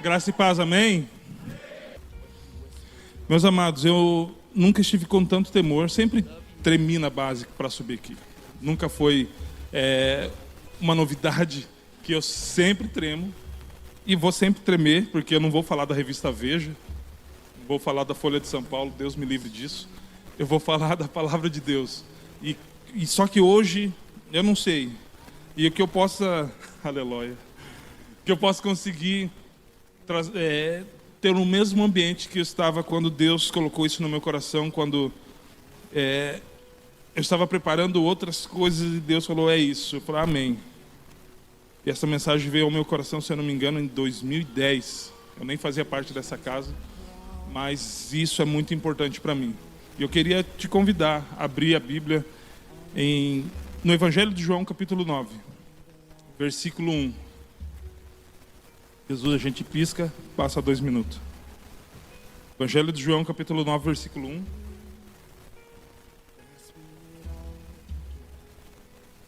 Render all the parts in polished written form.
Graça e paz, amém? Meus amados, eu nunca estive com tanto temor, sempre tremi na base para subir aqui. Nunca foi uma novidade que eu sempre tremo e vou sempre tremer, porque eu não vou falar da revista Veja, não vou falar da Folha de São Paulo, Deus me livre disso. Eu vou falar da palavra de Deus. E só que hoje, eu não sei, e o que eu possa, aleluia, que eu possa conseguir ter o mesmo ambiente que eu estava quando Deus colocou isso no meu coração, quando eu estava preparando outras coisas e Deus falou, é isso. Eu falei, amém. E essa mensagem veio ao meu coração, se eu não me engano, em 2010. Eu nem fazia parte dessa casa, mas isso é muito importante para mim. E eu queria te convidar a abrir a Bíblia no Evangelho de João, capítulo 9, versículo 1. Jesus, a gente pisca, passa 2 minutos. Evangelho de João, capítulo 9, versículo 1. Se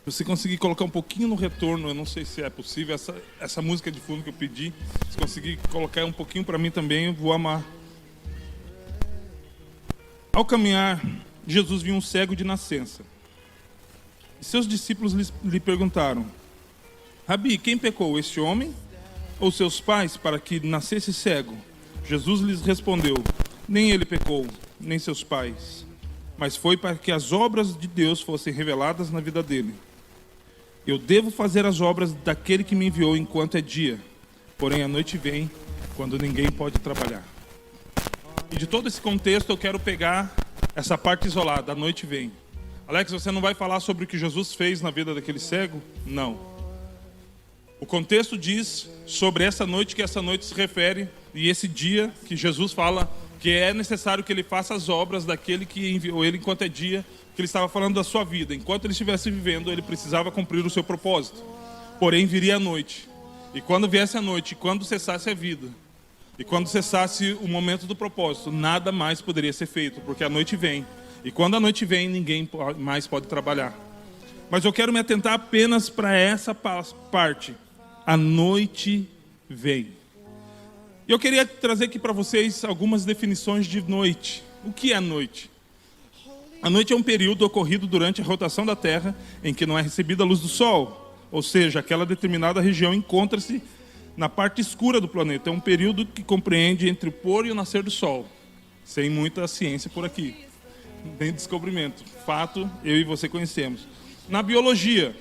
você conseguir colocar um pouquinho no retorno, eu não sei se é possível, essa música de fundo que eu pedi, se conseguir colocar um pouquinho para mim também, eu vou amar. Ao caminhar, Jesus viu um cego de nascença. E seus discípulos lhe perguntaram, Rabi, quem pecou, esse homem ou seus pais, para que nascesse cego? Jesus lhes respondeu, nem ele pecou, nem seus pais, mas foi para que as obras de Deus fossem reveladas na vida dele. Eu devo fazer as obras daquele que me enviou enquanto é dia, porém a noite vem, quando ninguém pode trabalhar. E de todo esse contexto eu quero pegar essa parte isolada, a noite vem. Alex, você não vai falar sobre o que Jesus fez na vida daquele cego? Não. O contexto diz sobre essa noite, que essa noite se refere, e esse dia que Jesus fala que é necessário que ele faça as obras daquele que enviou ele enquanto é dia, que ele estava falando da sua vida. Enquanto ele estivesse vivendo, ele precisava cumprir o seu propósito. Porém, viria a noite. E quando viesse a noite, quando cessasse a vida, e quando cessasse o momento do propósito, nada mais poderia ser feito, porque a noite vem. E quando a noite vem, ninguém mais pode trabalhar. Mas eu quero me atentar apenas para essa parte. A noite vem. E eu queria trazer aqui para vocês algumas definições de noite. O que é noite? A noite é um período ocorrido durante a rotação da Terra em que não é recebida a luz do Sol. Ou seja, aquela determinada região encontra-se na parte escura do planeta. É um período que compreende entre o pôr e o nascer do Sol. Sem muita ciência por aqui. Nem descobrimento. Fato, eu e você conhecemos. Na biologia,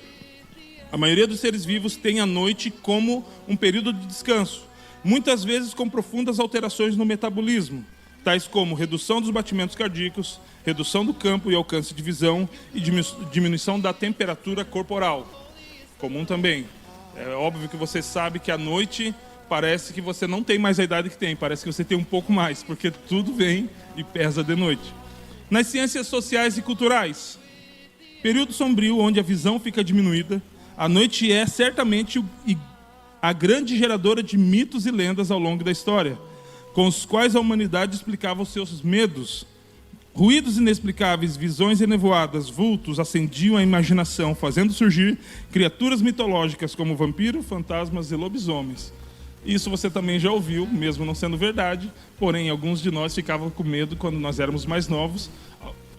a maioria dos seres vivos tem a noite como um período de descanso. Muitas vezes com profundas alterações no metabolismo, tais como redução dos batimentos cardíacos, redução do campo e alcance de visão e diminuição da temperatura corporal. Comum também. É óbvio que você sabe que à noite parece que você não tem mais a idade que tem, parece que você tem um pouco mais, porque tudo vem e pesa de noite. Nas ciências sociais e culturais, período sombrio onde a visão fica diminuída, a noite é certamente a grande geradora de mitos e lendas ao longo da história, com os quais a humanidade explicava os seus medos. Ruídos inexplicáveis, visões enevoadas, vultos acendiam a imaginação, fazendo surgir criaturas mitológicas como vampiros, fantasmas e lobisomens. Isso você também já ouviu, mesmo não sendo verdade, porém alguns de nós ficavam com medo quando nós éramos mais novos,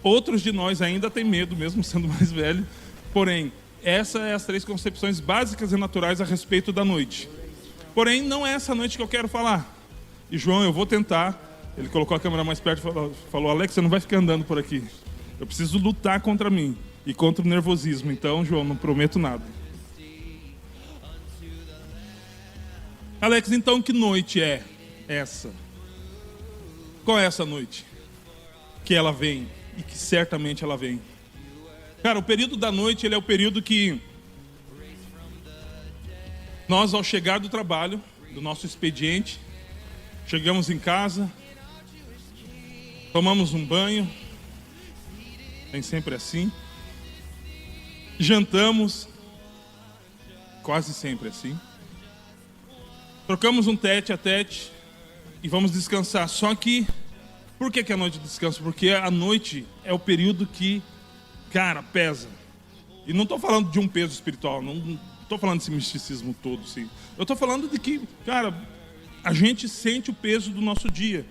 outros de nós ainda têm medo, mesmo sendo mais velho, porém essas são as 3 concepções básicas e naturais a respeito da noite. Porém, não é essa noite que eu quero falar. E João, eu vou tentar. Ele colocou a câmera mais perto e falou, Alex, você não vai ficar andando por aqui. Eu preciso lutar contra mim e contra o nervosismo. Então, João, não prometo nada. Alex, então que noite é essa? Qual é essa noite? Que ela vem e que certamente ela vem. Cara, o período da noite, ele é o período que nós, ao chegar do trabalho, do nosso expediente, chegamos em casa, tomamos um banho, nem sempre assim, jantamos, quase sempre assim, trocamos um tete a tete e vamos descansar. Só que, por que a noite de descanso? Porque a noite é o período que, cara, pesa. E não estou falando de um peso espiritual, não estou falando desse misticismo todo, sim. Eu estou falando de que, cara, a gente sente o peso do nosso dia,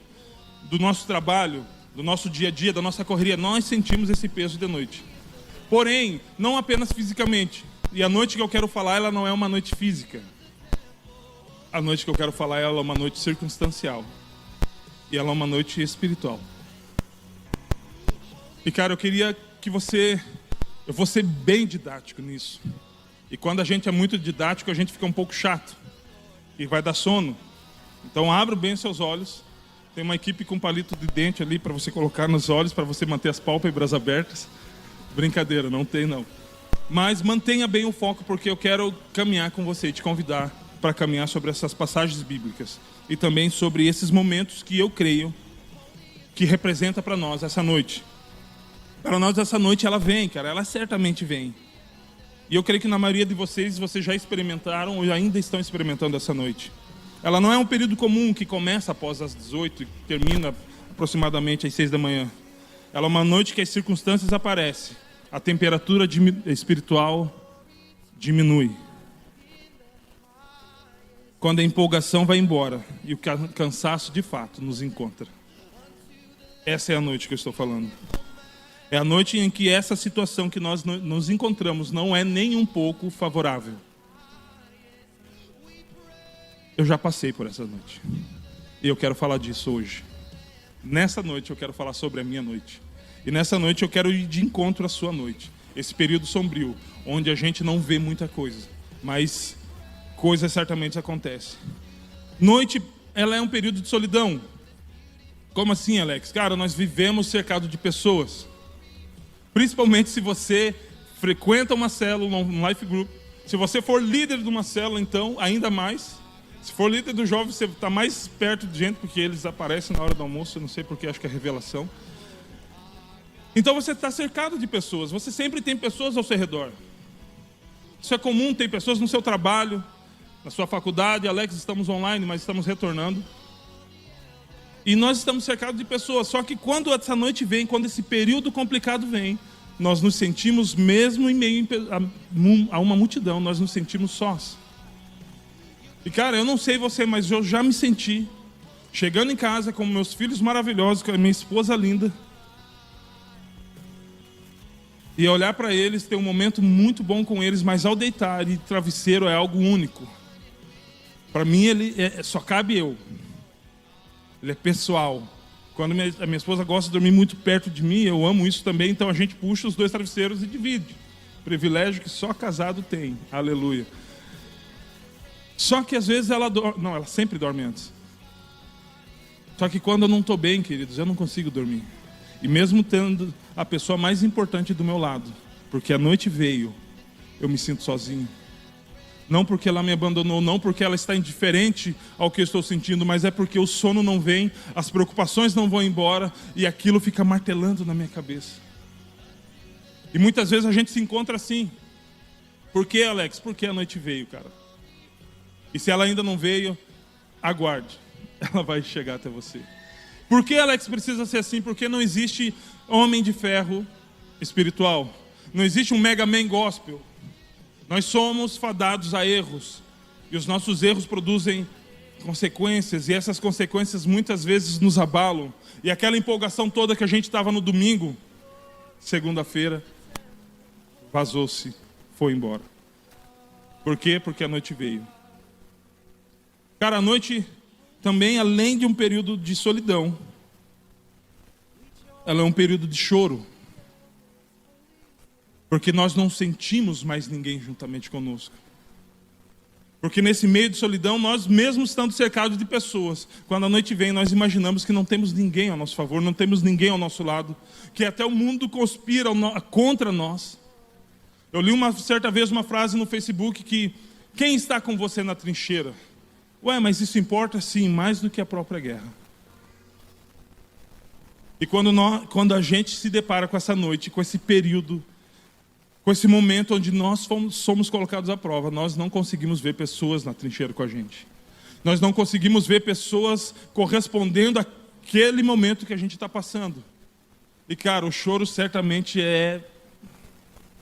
do nosso trabalho, do nosso dia a dia, da nossa correria. Nós sentimos esse peso de noite. Porém, não apenas fisicamente. E a noite que eu quero falar, ela não é uma noite física. A noite que eu quero falar, ela é uma noite circunstancial. E ela é uma noite espiritual. E cara, eu queria que eu vou ser bem didático nisso. E quando a gente é muito didático, a gente fica um pouco chato. E vai dar sono. Então abra bem seus olhos. Tem uma equipe com palito de dente ali para você colocar nos olhos, para você manter as pálpebras abertas. Brincadeira, não tem não. Mas mantenha bem o foco, porque eu quero caminhar com você e te convidar para caminhar sobre essas passagens bíblicas. E também sobre esses momentos que eu creio que representa para nós essa noite. Para nós essa noite ela vem, cara, ela certamente vem. E eu creio que na maioria de vocês já experimentaram ou ainda estão experimentando essa noite. Ela não é um período comum que começa após as 18 e termina aproximadamente às 6 da manhã. Ela é uma noite que as circunstâncias aparecem. A temperatura espiritual diminui. Quando a empolgação vai embora e o cansaço de fato nos encontra. Essa é a noite que eu estou falando. É a noite em que essa situação que nós nos encontramos não é nem um pouco favorável. Eu já passei por essa noite. E eu quero falar disso hoje. Nessa noite eu quero falar sobre a minha noite. E nessa noite eu quero ir de encontro à sua noite. Esse período sombrio, onde a gente não vê muita coisa, mas coisas certamente acontecem. Noite, ela é um período de solidão. Como assim, Alex? Cara, nós vivemos cercado de pessoas. Principalmente se você frequenta uma célula, um life group. Se você for líder de uma célula, então, ainda mais. Se for líder do jovem, você está mais perto de gente, porque eles aparecem na hora do almoço. Eu não sei porque, acho que é revelação. Então você está cercado de pessoas. Você sempre tem pessoas ao seu redor. Isso é comum, tem pessoas no seu trabalho, na sua faculdade. Alex, estamos online, mas estamos retornando. E nós estamos cercados de pessoas. Só que quando essa noite vem, quando esse período complicado vem, nós nos sentimos, mesmo em meio a uma multidão, nós nos sentimos sós. E cara, eu não sei você, mas eu já me senti chegando em casa com meus filhos maravilhosos, com a minha esposa linda, e olhar para eles, ter um momento muito bom com eles, mas ao deitar, e travesseiro é algo único. Para mim, só cabe eu. Ele é pessoal. Quando a minha esposa gosta de dormir muito perto de mim, eu amo isso também, então a gente puxa os 2 travesseiros e divide. Privilégio que só casado tem. Aleluia. Só que às vezes ela dorme. Não, ela sempre dorme antes. Só que quando eu não estou bem, queridos, eu não consigo dormir. E mesmo tendo a pessoa mais importante do meu lado, porque a noite veio, eu me sinto sozinho. Não porque ela me abandonou, não porque ela está indiferente ao que eu estou sentindo, mas é porque o sono não vem, as preocupações não vão embora e aquilo fica martelando na minha cabeça. E muitas vezes a gente se encontra assim. Por que, Alex? Porque a noite veio, cara. E se ela ainda não veio, aguarde. Ela vai chegar até você. Por que, Alex, precisa ser assim? Porque não existe homem de ferro espiritual. Não existe um Mega Man gospel. Nós somos fadados a erros. E os nossos erros produzem consequências. E essas consequências muitas vezes nos abalam. E aquela empolgação toda que a gente estava no domingo, segunda-feira, vazou-se, foi embora. Por quê? Porque a noite veio. Cara, a noite também, além de um período de solidão, ela é um período de choro. Porque nós não sentimos mais ninguém juntamente conosco. Porque nesse meio de solidão, nós mesmos estando cercados de pessoas, quando a noite vem, nós imaginamos que não temos ninguém ao nosso favor, não temos ninguém ao nosso lado, que até o mundo conspira contra nós. Eu li certa vez uma frase no Facebook que: quem está com você na trincheira? Ué, mas isso importa sim, mais do que a própria guerra. E quando a gente se depara com essa noite, com esse período, com esse momento onde nós somos colocados à prova, nós não conseguimos ver pessoas na trincheira com a gente. Nós não conseguimos ver pessoas correspondendo àquele momento que a gente está passando. E cara, o choro certamente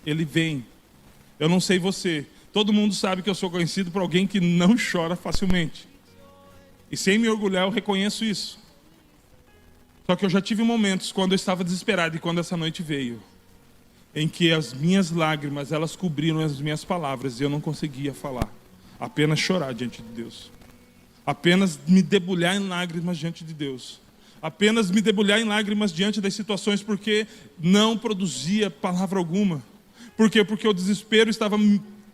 ele vem. Eu não sei você. Todo mundo sabe que eu sou conhecido por alguém que não chora facilmente. E sem me orgulhar, eu reconheço isso. Só que eu já tive momentos quando eu estava desesperado e quando essa noite veio, em que as minhas lágrimas, elas cobriram as minhas palavras e eu não conseguia falar. Apenas chorar diante de Deus. Apenas me debulhar em lágrimas diante de Deus. Apenas me debulhar em lágrimas diante das situações, porque não produzia palavra alguma. Por quê? Porque o desespero estava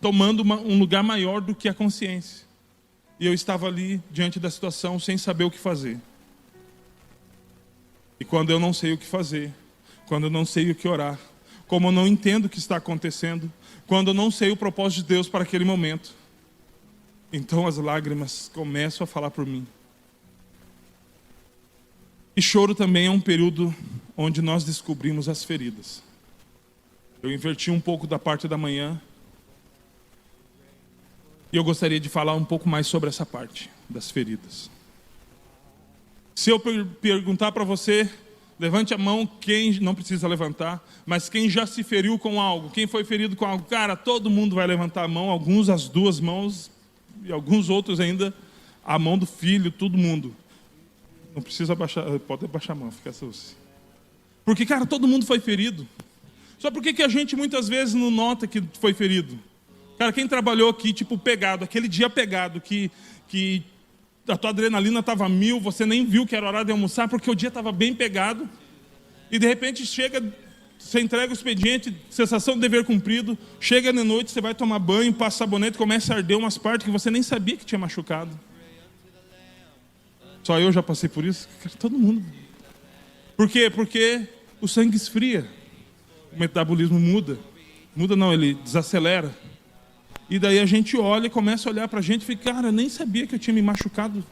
tomando um lugar maior do que a consciência. E eu estava ali diante da situação sem saber o que fazer. E quando eu não sei o que fazer, quando eu não sei o que orar, como eu não entendo o que está acontecendo, quando eu não sei o propósito de Deus para aquele momento, então as lágrimas começam a falar por mim. E choro também é um período onde nós descobrimos as feridas. Eu inverti um pouco da parte da manhã. E eu gostaria de falar um pouco mais sobre essa parte das feridas. Se eu perguntar para você, levante a mão quem não precisa levantar, mas quem já se feriu com algo, quem foi ferido com algo. Cara, todo mundo vai levantar a mão, alguns as duas mãos, e alguns outros ainda a mão do filho, todo mundo. Não precisa abaixar, pode abaixar a mão, fica assim. Porque, cara, todo mundo foi ferido. Só por que a gente muitas vezes não nota que foi ferido? Cara, quem trabalhou aqui, tipo, pegado, aquele dia pegado, que a tua adrenalina estava 1000, você nem viu que era hora de almoçar, porque o dia estava bem pegado, e de repente chega, você entrega o expediente, sensação de dever cumprido, chega de noite, você vai tomar banho, passa sabonete, começa a arder umas partes que você nem sabia que tinha machucado. Só eu já passei por isso? Cara, todo mundo. Por quê? Porque o sangue esfria, o metabolismo muda. Muda não, ele desacelera. E daí a gente olha e começa a olhar pra gente e fica, cara, eu nem sabia que eu tinha me machucado.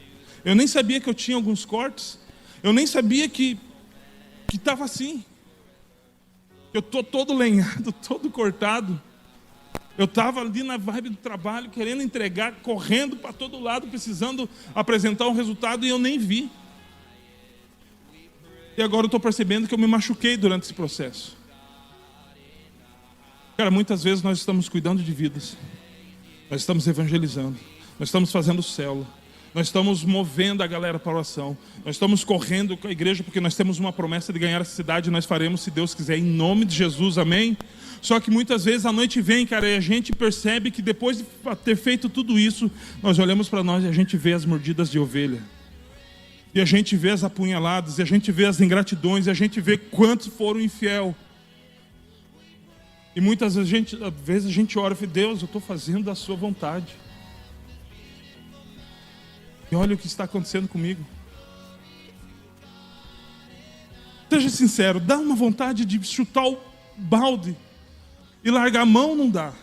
Eu nem sabia que eu tinha alguns cortes. Eu nem sabia que estava assim. Eu tô todo lenhado, todo cortado. Eu estava ali na vibe do trabalho, querendo entregar, correndo para todo lado, precisando apresentar um resultado e eu nem vi. E agora eu estou percebendo que eu me machuquei durante esse processo. Cara, muitas vezes nós estamos cuidando de vidas. Nós estamos evangelizando, nós estamos fazendo célula, nós estamos movendo a galera para a oração, nós estamos correndo com a igreja porque nós temos uma promessa de ganhar essa cidade e nós faremos se Deus quiser, em nome de Jesus, amém? Só que muitas vezes a noite vem, cara, e a gente percebe que depois de ter feito tudo isso, nós olhamos para nós e a gente vê as mordidas de ovelha, e a gente vê as apunhaladas, e a gente vê as ingratidões, e a gente vê quantos foram infiel. E muitas vezes a gente ora e fala, Deus, eu estou fazendo a sua vontade. E olha o que está acontecendo comigo. Seja sincero, dá uma vontade de chutar o balde e largar a mão, não dá.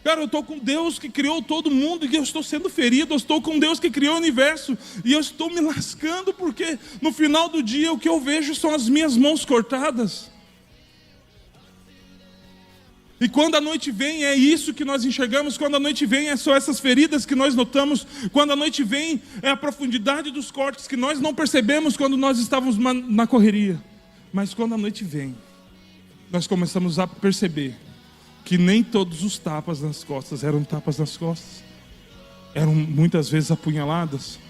Cara, eu estou com Deus que criou todo mundo e eu estou sendo ferido. Eu estou com Deus que criou o universo e eu estou me lascando porque no final do dia o que eu vejo são as minhas mãos cortadas. E quando a noite vem, é isso que nós enxergamos. Quando a noite vem, são essas feridas que nós notamos. Quando a noite vem, é a profundidade dos cortes que nós não percebemos quando nós estávamos na correria. Mas quando a noite vem, nós começamos a perceber que nem todos os tapas nas costas eram tapas nas costas. Eram muitas vezes apunhaladas.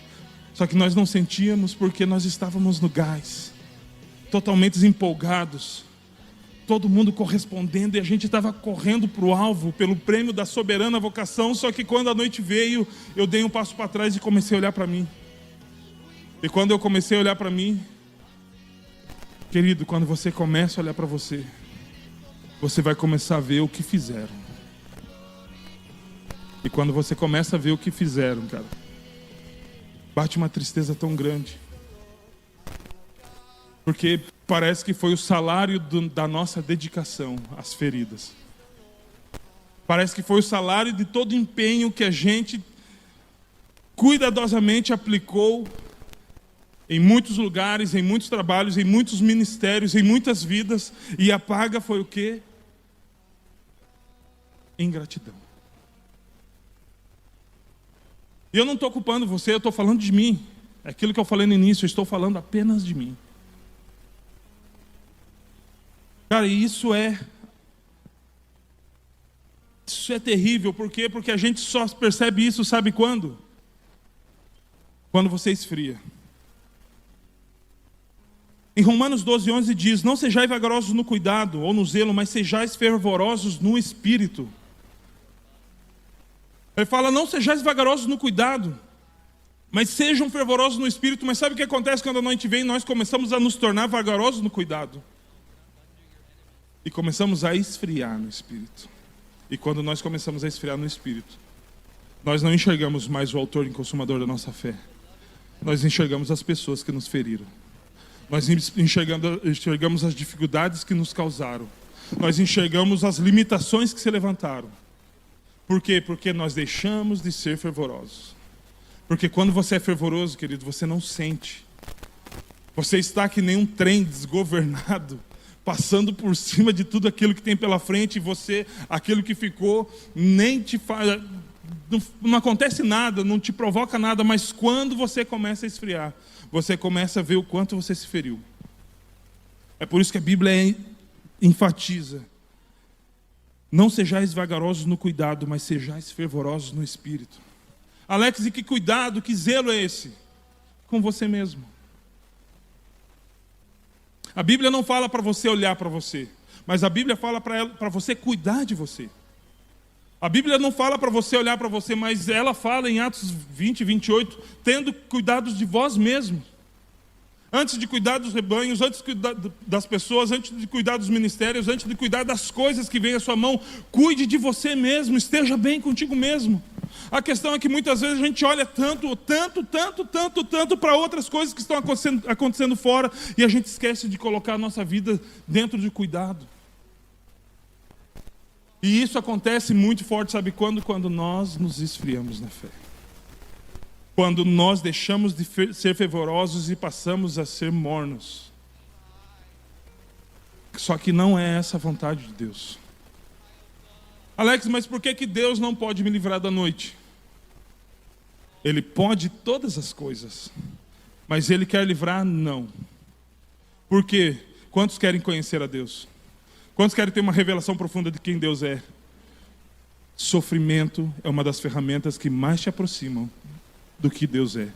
Só que nós não sentíamos porque nós estávamos no gás, totalmente empolgados. Todo mundo correspondendo e a gente estava correndo para o alvo, pelo prêmio da soberana vocação. Só que quando a noite veio, eu dei um passo para trás e comecei a olhar para mim. E quando eu comecei a olhar para mim, querido, quando você começa a olhar para você, você vai começar a ver o que fizeram. E quando você começa a ver o que fizeram, cara, bate uma tristeza tão grande. Porque parece que foi o salário da nossa dedicação às feridas. Parece que foi o salário de todo o empenho que a gente cuidadosamente aplicou em muitos lugares, em muitos trabalhos, em muitos ministérios, em muitas vidas. E a paga foi o quê? Ingratidão. E eu não estou culpando você, eu estou falando de mim. É aquilo que eu falei no início, eu estou falando apenas de mim. Cara, isso é terrível. Por quê? Porque a gente só percebe isso, sabe quando? Quando você esfria. Em Romanos 12:11 diz: não sejais vagarosos no cuidado ou no zelo, mas sejais fervorosos no espírito. Ele fala: não sejais vagarosos no cuidado, mas sejam fervorosos no espírito. Mas sabe o que acontece quando a noite vem? Nós começamos a nos tornar vagarosos no cuidado. E começamos a esfriar no espírito. E quando nós começamos a esfriar no espírito, nós não enxergamos mais o autor e consumador da nossa fé. Nós enxergamos as pessoas que nos feriram. Nós enxergamos as dificuldades que nos causaram. Nós enxergamos as limitações que se levantaram. Por quê? Porque nós deixamos de ser fervorosos. Porque quando você é fervoroso, querido, você não sente. Você está que nem um trem desgovernado, passando por cima de tudo aquilo que tem pela frente, e você, aquilo que ficou, nem te faz, não acontece nada, não te provoca nada, mas quando você começa a esfriar, você começa a ver o quanto você se feriu. É por isso que a Bíblia enfatiza: não sejais vagarosos no cuidado, mas sejais fervorosos no espírito. Alex, e que cuidado, que zelo é esse? Com você mesmo. A Bíblia não fala para você olhar para você, mas a Bíblia fala para você cuidar de você. A Bíblia não fala para você olhar para você, mas ela fala em Atos 20:28, tendo cuidados de vós mesmos. Antes de cuidar dos rebanhos, antes de cuidar das pessoas, antes de cuidar dos ministérios, antes de cuidar das coisas que vêm à sua mão, cuide de você mesmo, esteja bem contigo mesmo. A questão é que muitas vezes a gente olha tanto para outras coisas que estão acontecendo fora, e a gente esquece de colocar a nossa vida dentro de cuidado. E isso acontece muito forte, sabe quando? Quando nós nos esfriamos na fé. Quando nós deixamos de ser fervorosos e passamos a ser mornos. Só que não é essa a vontade de Deus. Alex, mas por que Deus não pode me livrar da noite? Ele pode todas as coisas, mas Ele quer livrar? Não. Por quê? Quantos querem conhecer a Deus? Quantos querem ter uma revelação profunda de quem Deus é? Sofrimento é uma das ferramentas que mais te aproximam do que Deus é.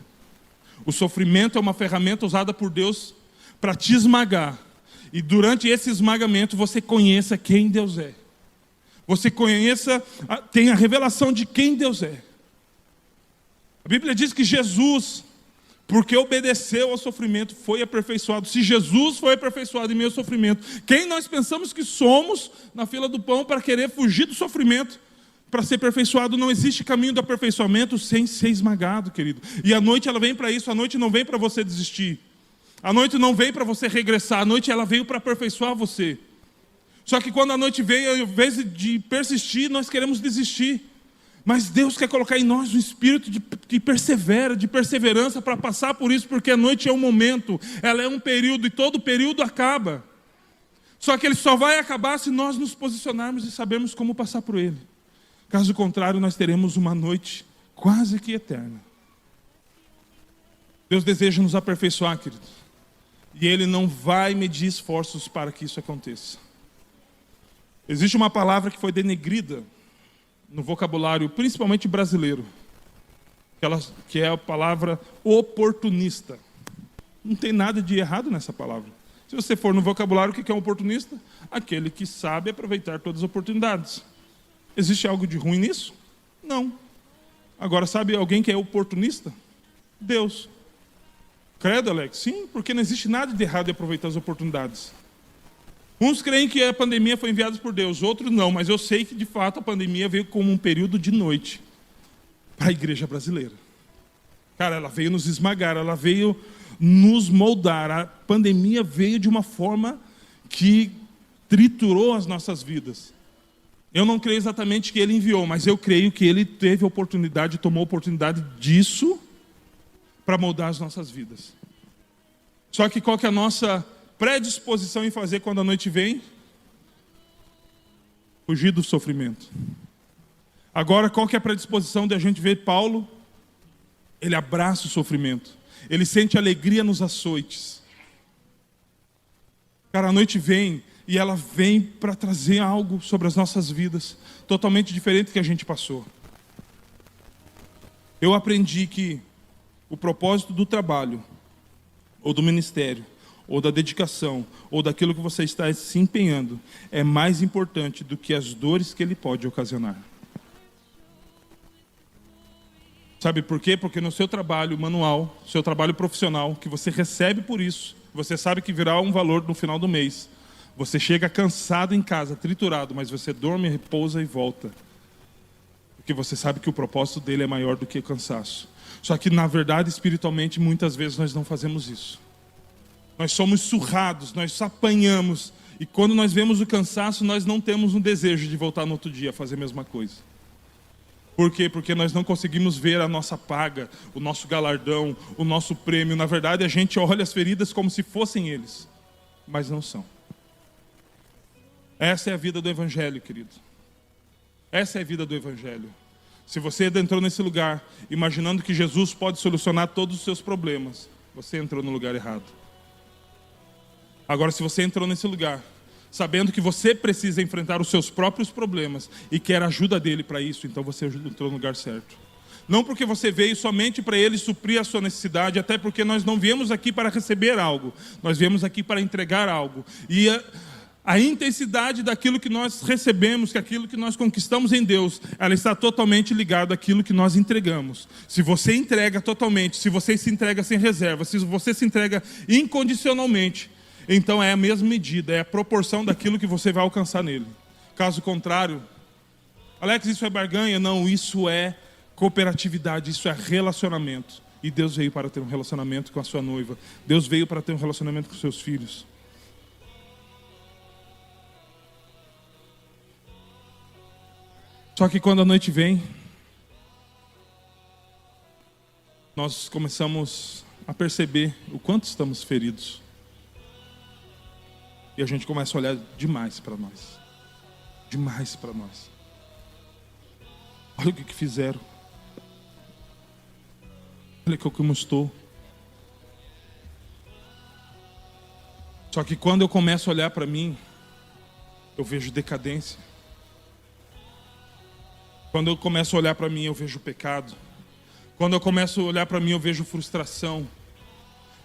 O sofrimento é uma ferramenta usada por Deus para te esmagar. E durante esse esmagamento você conheça quem Deus é. Você tenha a revelação de quem Deus é. A Bíblia diz que Jesus, porque obedeceu ao sofrimento, foi aperfeiçoado. Se Jesus foi aperfeiçoado em meio ao sofrimento, quem nós pensamos que somos na fila do pão para querer fugir do sofrimento? Para ser aperfeiçoado, não existe caminho do aperfeiçoamento sem ser esmagado, querido. E a noite ela vem para isso. A noite não vem para você desistir. A noite não veio para você regressar. A noite ela veio para aperfeiçoar você. Só que quando a noite veio, ao invés de persistir, nós queremos desistir. Mas Deus quer colocar em nós um espírito que persevera, de perseverança para passar por isso, porque a noite é um momento, ela é um período e todo período acaba. Só que ele só vai acabar se nós nos posicionarmos e sabermos como passar por ele. Caso contrário, nós teremos uma noite quase que eterna. Deus deseja nos aperfeiçoar, querido. E Ele não vai medir esforços para que isso aconteça. Existe uma palavra que foi denegrida no vocabulário, principalmente brasileiro, que é a palavra oportunista. Não tem nada de errado nessa palavra. Se você for no vocabulário, o que é um oportunista? Aquele que sabe aproveitar todas as oportunidades. Existe algo de ruim nisso? Não. Agora, sabe alguém que é oportunista? Deus. Credo, Alex? Sim, porque não existe nada de errado em aproveitar as oportunidades. Uns creem que a pandemia foi enviada por Deus, outros não, mas eu sei que de fato a pandemia veio como um período de noite para a igreja brasileira. Cara, ela veio nos esmagar, ela veio nos moldar. A pandemia veio de uma forma que triturou as nossas vidas. Eu não creio exatamente que Ele enviou, mas eu creio que Ele teve a oportunidade, tomou a oportunidade disso para moldar as nossas vidas. Só que qual que é a nossa predisposição em fazer quando a noite vem? Fugir do sofrimento. Agora, qual que é a predisposição de a gente ver Paulo? Ele abraça o sofrimento. Ele sente alegria nos açoites. Cara, a noite vem e ela vem para trazer algo sobre as nossas vidas totalmente diferente do que a gente passou. Eu aprendi que o propósito do trabalho, ou do ministério, ou da dedicação, ou daquilo que você está se empenhando, é mais importante do que as dores que ele pode ocasionar. Sabe por quê? Porque no seu trabalho manual, seu trabalho profissional, que você recebe por isso, você sabe que virá um valor no final do mês. Você chega cansado em casa, triturado, mas você dorme, repousa e volta. Porque você sabe que o propósito dele é maior do que o cansaço. Só que, na verdade, espiritualmente, muitas vezes nós não fazemos isso. Nós somos surrados, nós apanhamos. E quando nós vemos o cansaço, nós não temos um desejo de voltar no outro dia a fazer a mesma coisa. Por quê? Porque nós não conseguimos ver a nossa paga, o nosso galardão, o nosso prêmio. Na verdade, a gente olha as feridas como se fossem eles, mas não são. Essa é a vida do Evangelho, querido. Essa é a vida do Evangelho. Se você entrou nesse lugar, imaginando que Jesus pode solucionar todos os seus problemas, você entrou no lugar errado. Agora, se você entrou nesse lugar, sabendo que você precisa enfrentar os seus próprios problemas e quer a ajuda dele para isso, então você entrou no lugar certo. Não porque você veio somente para ele suprir a sua necessidade, até porque nós não viemos aqui para receber algo, nós viemos aqui para entregar algo. E a intensidade daquilo que nós recebemos, que aquilo que nós conquistamos em Deus, ela está totalmente ligada àquilo que nós entregamos. Se você entrega totalmente, se você se entrega sem reserva, se você se entrega incondicionalmente, então é a mesma medida, é a proporção daquilo que você vai alcançar nele. Caso contrário, Alex, isso é barganha? Não, isso é cooperatividade, isso é relacionamento. E Deus veio para ter um relacionamento com a sua noiva. Deus veio para ter um relacionamento com os seus filhos. Só que quando a noite vem, nós começamos a perceber o quanto estamos feridos. E a gente começa a olhar demais para nós. Demais para nós. Olha o que fizeram. Olha como estou. Só que quando eu começo a olhar para mim, eu vejo decadência. Quando eu começo a olhar para mim, eu vejo pecado. Quando eu começo a olhar para mim, eu vejo frustração.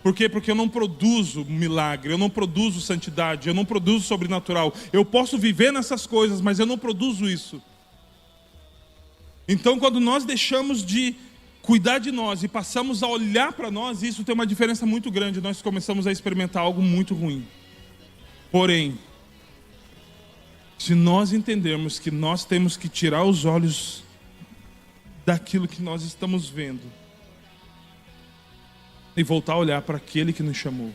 Por quê? Porque eu não produzo milagre, eu não produzo santidade, eu não produzo sobrenatural. Eu posso viver nessas coisas, mas eu não produzo isso. Então, quando nós deixamos de cuidar de nós e passamos a olhar para nós, isso tem uma diferença muito grande. Nós começamos a experimentar algo muito ruim. Porém, se nós entendermos que nós temos que tirar os olhos daquilo que nós estamos vendo e voltar a olhar para aquele que nos chamou,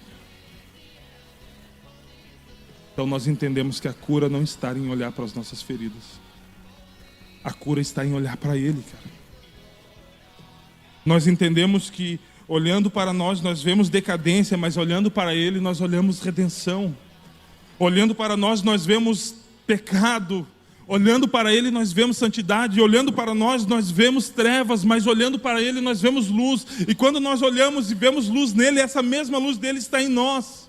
então nós entendemos que a cura não está em olhar para as nossas feridas. A cura está em olhar para Ele, cara. Nós entendemos que olhando para nós vemos decadência, mas olhando para Ele nós olhamos redenção. Olhando para nós vemos pecado. Olhando para Ele nós vemos santidade. Olhando para nós vemos trevas, mas olhando para Ele nós vemos luz. E quando nós olhamos e vemos luz nele, essa mesma luz dele está em nós.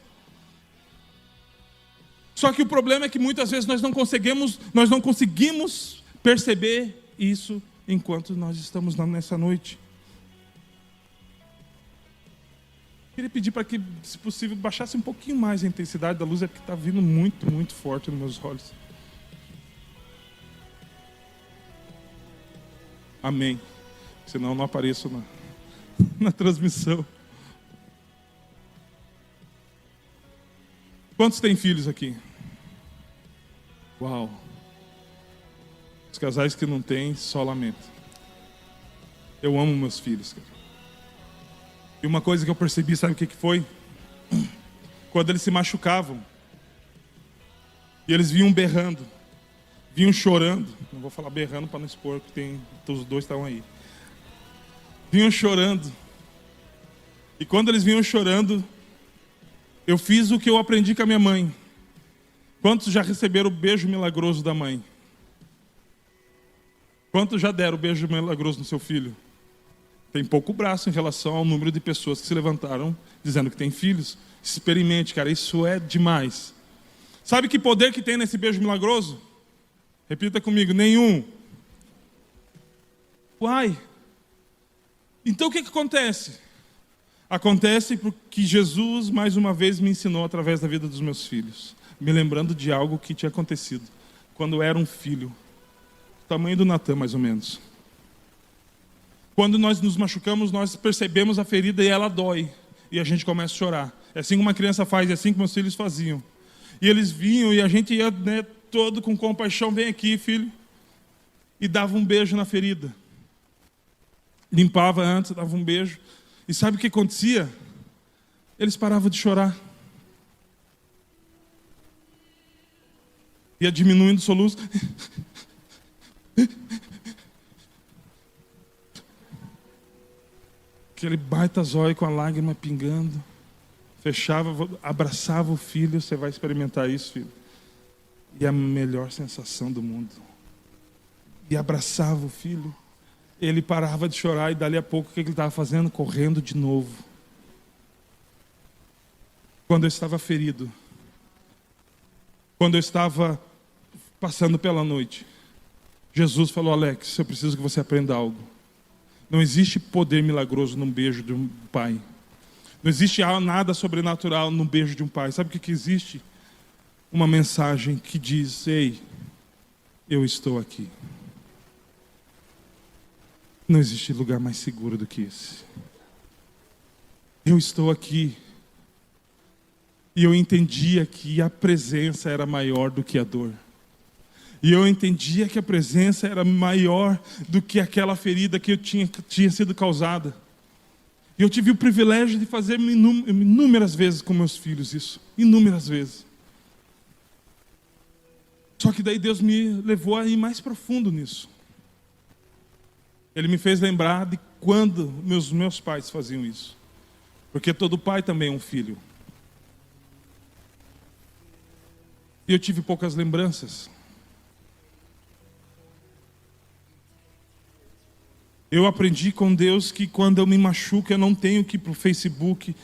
Só que o problema é que muitas vezes nós não conseguimos perceber isso enquanto nós estamos nessa noite. Queria pedir para que, se possível, baixasse um pouquinho mais a intensidade da luz, é porque está vindo muito, muito forte nos meus olhos. Amém. Senão eu não apareço na transmissão. Quantos têm filhos aqui? Uau. Os casais que não têm, só lamento. Eu amo meus filhos, cara. E uma coisa que eu percebi, sabe o que foi? Quando eles se machucavam, e eles vinham berrando, vinham chorando. Não vou falar berrando para não expor, porque os dois estavam aí. Vinham chorando. E quando eles vinham chorando, eu fiz o que eu aprendi com a minha mãe. Quantos já receberam o beijo milagroso da mãe? Quantos já deram o beijo milagroso no seu filho? Tem pouco braço em relação ao número de pessoas que se levantaram dizendo que tem filhos. Experimente, cara, isso é demais. Sabe que poder que tem nesse beijo milagroso? Repita comigo, nenhum. Uai. Então o que acontece? Acontece porque Jesus, mais uma vez, me ensinou através da vida dos meus filhos, me lembrando de algo que tinha acontecido quando eu era um filho, do tamanho do Natan, mais ou menos. Quando nós nos machucamos, nós percebemos a ferida e ela dói, e a gente começa a chorar. É assim que uma criança faz, é assim que meus filhos faziam. E eles vinham e a gente ia, todo com compaixão, vem aqui, filho, e dava um beijo na ferida. Limpava antes, dava um beijo. E sabe o que acontecia? Eles paravam de chorar. Ia diminuindo o soluço. Aquele baita zóio com a lágrima pingando. Fechava, abraçava o filho. Você vai experimentar isso, filho. E a melhor sensação do mundo. E abraçava o filho. Ele parava de chorar e dali a pouco o que ele estava fazendo? Correndo de novo. Quando eu estava ferido, quando eu estava passando pela noite, Jesus falou: Alex, eu preciso que você aprenda algo. Não existe poder milagroso num beijo de um pai. Não existe nada sobrenatural no beijo de um pai. Sabe o que existe? Uma mensagem que diz: ei, eu estou aqui. Não existe lugar mais seguro do que esse. Eu estou aqui. E eu entendia que a presença era maior do que a dor. E eu entendia que a presença era maior do que aquela ferida que tinha sido causada. E eu tive o privilégio de fazer inúmeras vezes com meus filhos isso. Inúmeras vezes. Só que daí Deus me levou a ir mais profundo nisso. Ele me fez lembrar de quando meus pais faziam isso. Porque todo pai também é um filho. E eu tive poucas lembranças. Eu aprendi com Deus que quando eu me machuco, eu não tenho que ir para o Facebook,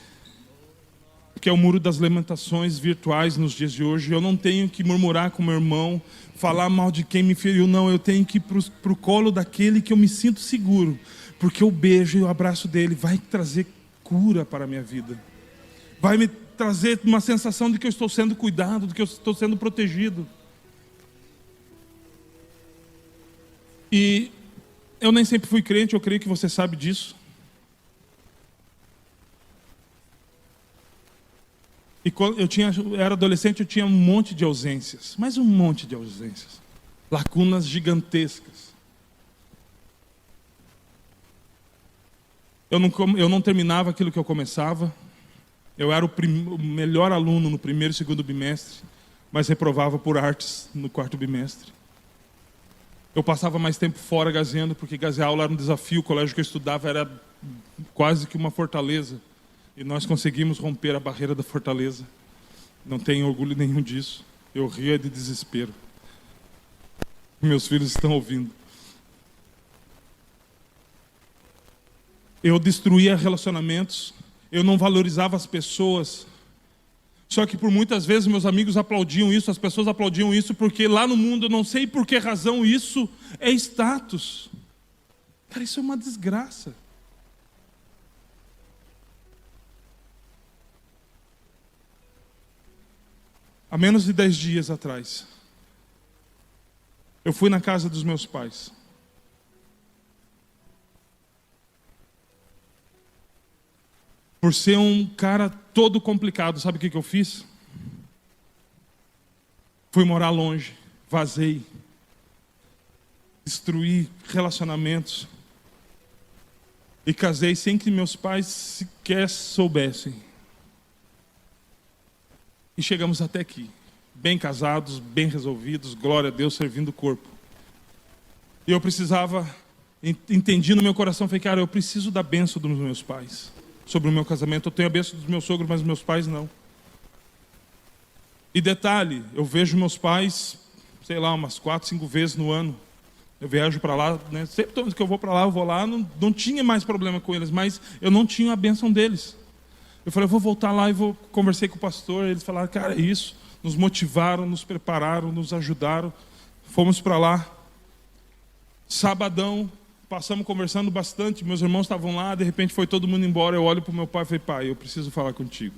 que é o muro das lamentações virtuais nos dias de hoje. Eu não tenho que murmurar com meu irmão, falar mal de quem me feriu. Não, eu tenho que ir para o colo daquele que eu me sinto seguro. Porque o beijo e o abraço dele vai trazer cura para a minha vida. Vai me trazer uma sensação de que eu estou sendo cuidado, de que eu estou sendo protegido. E eu nem sempre fui crente, eu creio que você sabe disso. E quando eu era adolescente, eu tinha um monte de ausências. Mas um monte de ausências. Lacunas gigantescas. Eu não terminava aquilo que eu começava. Eu era o melhor aluno no primeiro e segundo bimestre, mas reprovava por artes no quarto bimestre. Eu passava mais tempo fora gazeando, porque gazear aula era um desafio. O colégio que eu estudava era quase que uma fortaleza. E nós conseguimos romper a barreira da fortaleza. Não tenho orgulho nenhum disso. Eu ria de desespero. Meus filhos estão ouvindo. Eu destruía relacionamentos. Eu não valorizava as pessoas. Só que por muitas vezes meus amigos aplaudiam isso, as pessoas aplaudiam isso, porque lá no mundo, eu não sei por que razão, isso é status. Cara, isso é uma desgraça. Há menos de 10 dias atrás, eu fui na casa dos meus pais. Por ser um cara todo complicado, sabe o que eu fiz? Fui morar longe, vazei, destruí relacionamentos e casei sem que meus pais sequer soubessem. E chegamos até aqui, bem casados, bem resolvidos, glória a Deus, servindo o corpo. E eu precisava, entendi no meu coração, falei, cara, eu preciso da bênção dos meus pais sobre o meu casamento. Eu tenho a bênção dos meus sogros, mas meus pais não. E detalhe, eu vejo meus pais, sei lá, umas 4, 5 vezes no ano. Eu viajo para lá, né? Sempre que eu vou para lá, eu vou lá, não tinha mais problema com eles, mas eu não tinha a bênção deles. Eu falei, eu vou voltar lá e conversei com o pastor. Eles falaram, cara, é isso. Nos motivaram, nos prepararam, nos ajudaram. Fomos para lá. Sabadão, Passamos conversando bastante, meus irmãos estavam lá, de repente foi todo mundo embora. Eu olho para o meu pai e falei: pai, eu preciso falar contigo.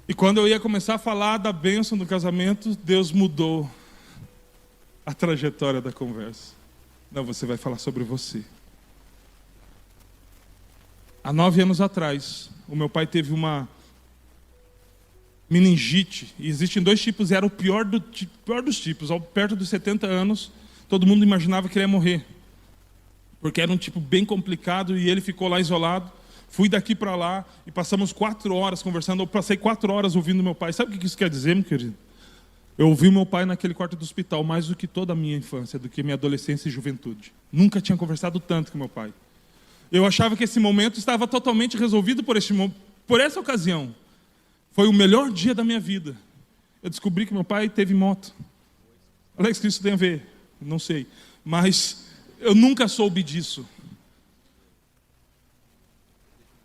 E quando eu ia começar a falar da bênção do casamento, Deus mudou a trajetória da conversa. Não, você vai falar sobre você. Há 9 anos atrás, o meu pai teve uma meningite. E existem 2 tipos, e era o pior dos tipos. Perto dos 70 anos, todo mundo imaginava que ele ia morrer. Porque era um tipo bem complicado e ele ficou lá isolado. Fui daqui para lá e passamos 4 horas conversando. Eu passei 4 horas ouvindo meu pai. Sabe o que isso quer dizer, meu querido? Eu ouvi meu pai naquele quarto do hospital mais do que toda a minha infância, do que minha adolescência e juventude. Nunca tinha conversado tanto com meu pai. Eu achava que esse momento estava totalmente resolvido por essa ocasião. Foi o melhor dia da minha vida. Eu descobri que meu pai teve moto. Alex, o que isso tem a ver? Não sei. Mas eu nunca soube disso.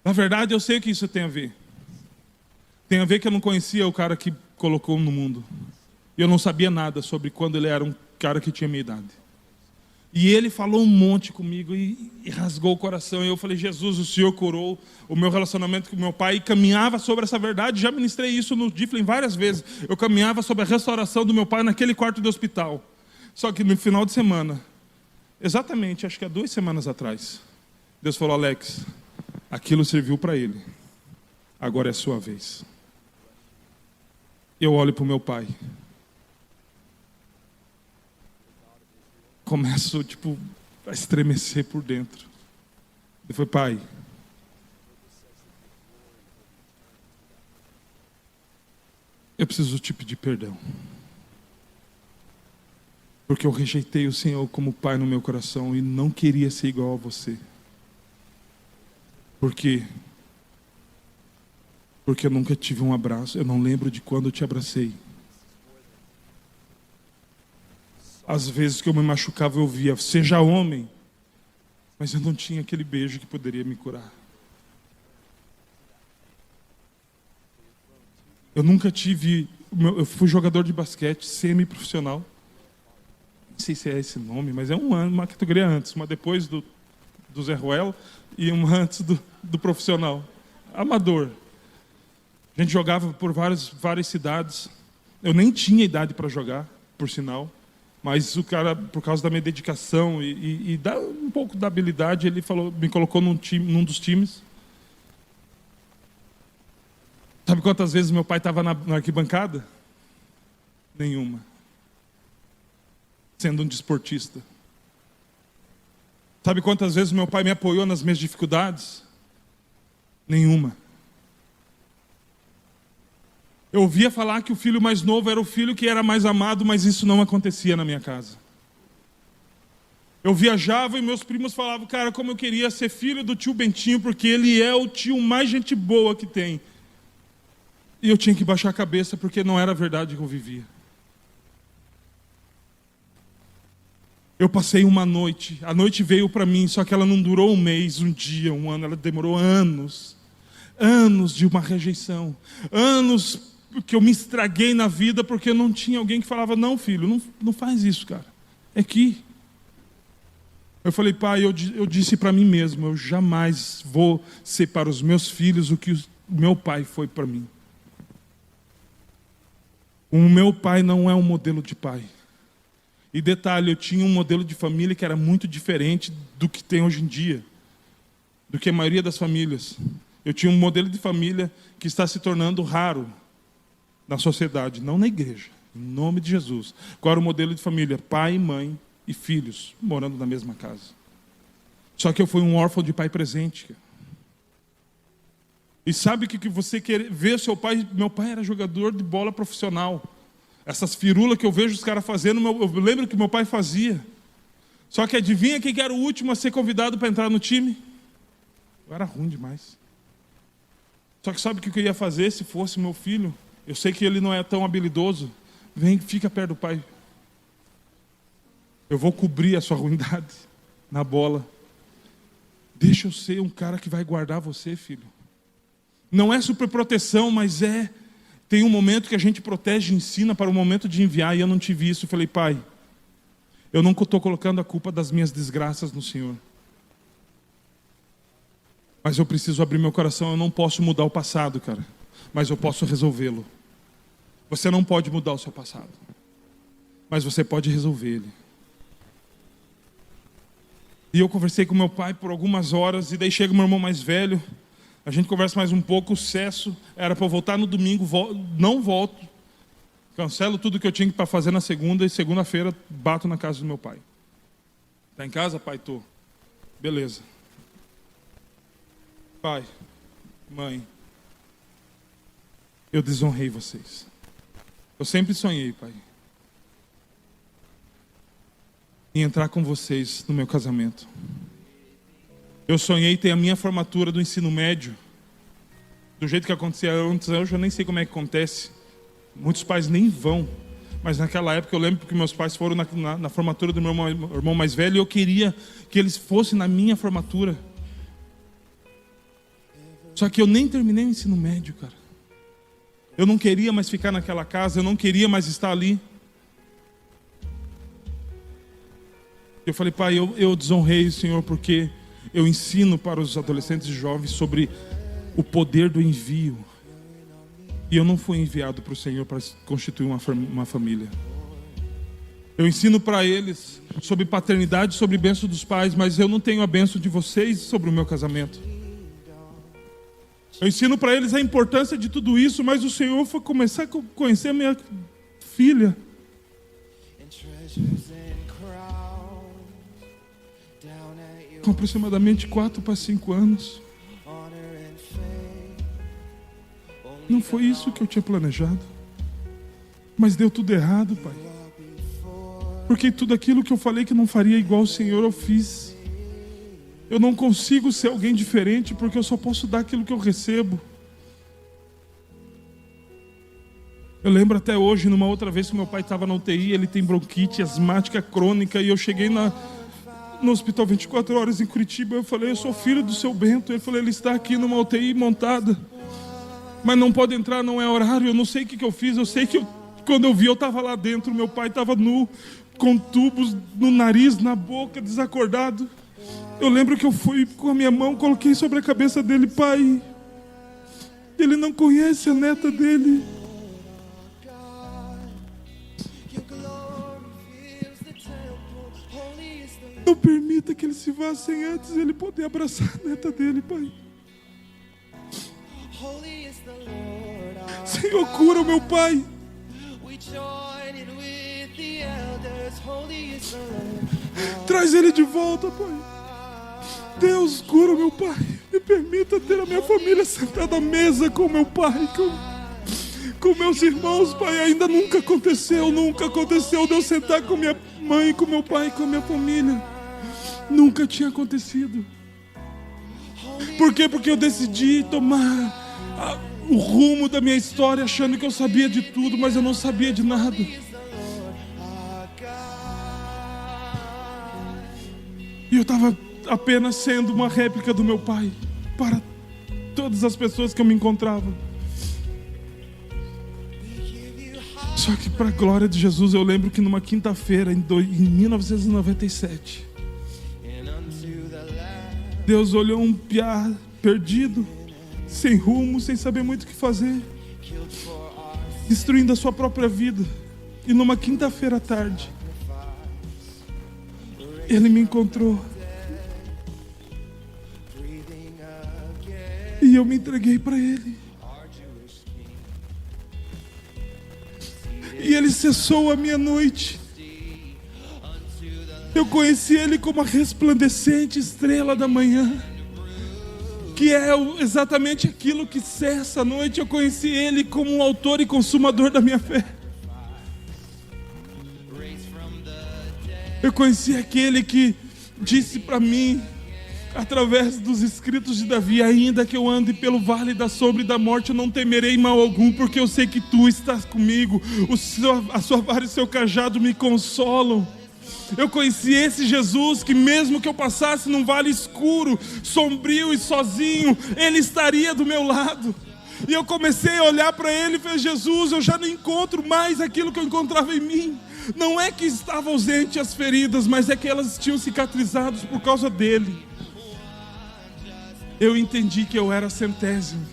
Na verdade, eu sei o que isso tem a ver. Tem a ver que eu não conhecia o cara que colocou no mundo. E eu não sabia nada sobre quando ele era um cara que tinha minha idade. E ele falou um monte comigo e rasgou o coração. E eu falei: Jesus, o Senhor curou o meu relacionamento com meu pai. E caminhava sobre essa verdade. Já ministrei isso no Difflin várias vezes. Eu caminhava sobre a restauração do meu pai naquele quarto de hospital. Só que no final de semana, exatamente, acho que há 2 semanas atrás, Deus falou: Alex, aquilo serviu para ele. Agora é a sua vez. Eu olho para o meu pai. Começo, a estremecer por dentro. Eu falei: pai, eu preciso te pedir perdão. Porque eu rejeitei o Senhor como pai no meu coração e não queria ser igual a você. Por quê? Porque eu nunca tive um abraço. Eu não lembro de quando eu te abracei. Às vezes que eu me machucava, eu via: seja homem. Mas eu não tinha aquele beijo que poderia me curar. Eu nunca tive... Eu fui jogador de basquete semi-profissional. Não sei se é esse nome, mas é uma categoria antes. Uma depois do Zé Ruelo e uma antes do profissional. Amador. A gente jogava por várias cidades. Eu nem tinha idade para jogar, por sinal. Mas o cara, por causa da minha dedicação e um pouco da habilidade, ele me colocou num dos times. Sabe quantas vezes meu pai estava na arquibancada? Nenhuma. Sendo um desportista. Sabe quantas vezes meu pai me apoiou nas minhas dificuldades? Nenhuma. Eu ouvia falar que o filho mais novo era o filho que era mais amado, mas isso não acontecia na minha casa. Eu viajava e meus primos falavam: cara, como eu queria ser filho do tio Bentinho, porque ele é o tio mais gente boa que tem. E eu tinha que baixar a cabeça, porque não era a verdade que eu vivia. Eu passei uma noite, a noite veio para mim, só que ela não durou 1 mês, 1 dia, 1 ano, ela demorou anos. Anos de uma rejeição. Anos que eu me estraguei na vida porque não tinha alguém que falava: não, filho, não faz isso, cara. É que... Eu falei: pai, eu disse para mim mesmo: eu jamais vou ser para os meus filhos o que o meu pai foi para mim. O meu pai não é um modelo de pai. E detalhe, eu tinha um modelo de família que era muito diferente do que tem hoje em dia, do que a maioria das famílias. Eu tinha um modelo de família que está se tornando raro na sociedade, não na igreja, em nome de Jesus. Qual era o modelo de família? Pai, mãe e filhos morando na mesma casa. Só que eu fui um órfão de pai presente. E sabe o que você quer ver seu pai? Meu pai era jogador de bola profissional. Essas firulas que eu vejo os caras fazendo, eu lembro que meu pai fazia. Só que adivinha quem era o último a ser convidado para entrar no time? Eu era ruim demais. Só que sabe o que eu ia fazer se fosse meu filho? Eu sei que ele não é tão habilidoso. Vem, fica perto do pai. Eu vou cobrir a sua ruindade na bola. Deixa eu ser um cara que vai guardar você, filho. Não é superproteção, mas tem um momento que a gente protege e ensina para o momento de enviar. E eu não tive isso. Eu falei: pai, Eu não estou colocando a culpa das minhas desgraças no Senhor. Mas eu preciso abrir meu coração. Eu não posso mudar o passado, cara. Mas eu posso resolvê-lo. Você não pode mudar o seu passado. Mas você pode resolver ele. E eu conversei com meu pai por algumas horas. E daí chega meu irmão mais velho. A gente conversa mais um pouco. O cesso era para eu voltar no domingo. Não volto. Cancelo tudo que eu tinha para fazer na segunda. E segunda-feira bato na casa do meu pai. Tá em casa, pai? Tô. Beleza. Pai, mãe, eu desonrei vocês. Eu sempre sonhei, pai, em entrar com vocês no meu casamento. Eu sonhei ter a minha formatura do ensino médio, do jeito que acontecia antes. Eu já nem sei como é que acontece. Muitos pais nem vão. Mas naquela época eu lembro que meus pais foram na formatura do meu irmão mais velho. E eu queria que eles fossem na minha formatura. Só que eu nem terminei o ensino médio, cara. Eu não queria mais ficar naquela casa. Eu não queria mais estar ali. Eu falei, pai, eu desonrei o Senhor porque eu ensino para os adolescentes e jovens sobre o poder do envio. E eu não fui enviado para o Senhor para constituir uma família. Eu ensino para eles sobre paternidade, sobre bênção dos pais, mas eu não tenho a bênção de vocês sobre o meu casamento. Eu ensino para eles a importância de tudo isso, mas o Senhor foi começar a conhecer a minha filha. Com aproximadamente 4 para 5 anos. Não foi isso que eu tinha planejado. Mas deu tudo errado, pai. Porque tudo aquilo que eu falei que não faria igual o Senhor, eu fiz. Eu não consigo ser alguém diferente porque eu só posso dar aquilo que eu recebo. Eu lembro até hoje, numa outra vez que meu pai estava na UTI, ele tem bronquite asmática crônica, e eu cheguei no hospital 24 horas em Curitiba. Eu falei, eu sou filho do seu Bento. Ele falou, ele está aqui numa UTI montada, mas não pode entrar, não é horário. Eu não sei o que eu fiz. Eu sei que quando eu vi, eu estava lá dentro. Meu pai estava nu, com tubos no nariz, na boca, desacordado. Eu lembro que eu fui com a minha mão, coloquei sobre a cabeça dele, pai, ele não conhece a neta dele. Não permita que ele se vá sem antes ele poder abraçar a neta dele, pai. Senhor, cura o meu pai. Traz ele de volta, pai. Deus, cura o meu pai. Me permita ter a minha família sentada à mesa com meu pai, com meus irmãos, pai. Ainda nunca aconteceu de eu sentar com minha mãe, com meu pai, com a minha família. Nunca tinha acontecido. Por quê? Porque eu decidi tomar o rumo da minha história achando que eu sabia de tudo, mas eu não sabia de nada. E eu estava apenas sendo uma réplica do meu pai para todas as pessoas que eu me encontrava. Só que, para a glória de Jesus, eu lembro que numa quinta-feira, em 1997, Deus olhou um piá perdido, sem rumo, sem saber muito o que fazer, destruindo a sua própria vida. E numa quinta-feira à tarde, ele me encontrou. E eu me entreguei para ele. E ele cessou a minha noite. Eu conheci ele como a resplandecente estrela da manhã, que é exatamente aquilo que cessa a noite. Eu conheci ele como o autor e consumador da minha fé. Eu conheci aquele que disse para mim, através dos escritos de Davi, ainda que eu ande pelo vale da sombra e da morte, eu não temerei mal algum, porque eu sei que tu estás comigo. A sua vara e seu cajado me consolam. Eu conheci esse Jesus que, mesmo que eu passasse num vale escuro, sombrio e sozinho, ele estaria do meu lado. E eu comecei a olhar para ele e falei, Jesus, eu já não encontro mais aquilo que eu encontrava em mim. Não é que estavam ausentes as feridas, mas é que elas tinham cicatrizado por causa dele. Eu entendi que eu era centésimo.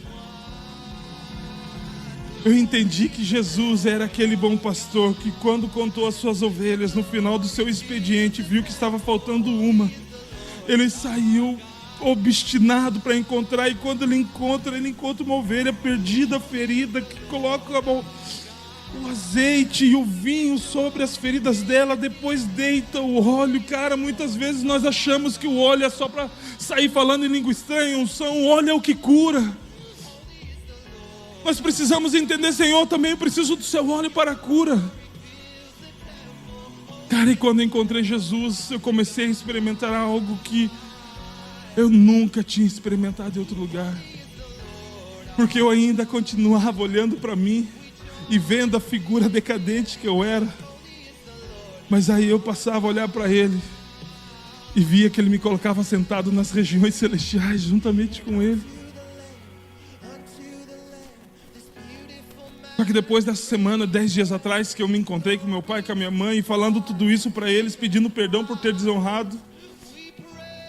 Eu entendi que Jesus era aquele bom pastor que, quando contou as suas ovelhas, no final do seu expediente, viu que estava faltando uma. Ele saiu obstinado para encontrar, e quando ele encontra uma ovelha perdida, ferida, que coloca o azeite e o vinho sobre as feridas dela, depois deita o óleo. Cara, muitas vezes nós achamos que o óleo é só para sair falando em língua estranha. O óleo é o que cura. Nós precisamos entender: Senhor, também eu preciso do seu óleo para a cura. Cara, e quando eu encontrei Jesus, eu comecei a experimentar algo que eu nunca tinha experimentado em outro lugar. Porque eu ainda continuava olhando para mim e vendo a figura decadente que eu era. Mas aí eu passava a olhar para ele e via que ele me colocava sentado nas regiões celestiais juntamente com ele. Só que depois dessa semana, 10 dias atrás, que eu me encontrei com meu pai e com a minha mãe, e falando tudo isso para eles, pedindo perdão por ter desonrado,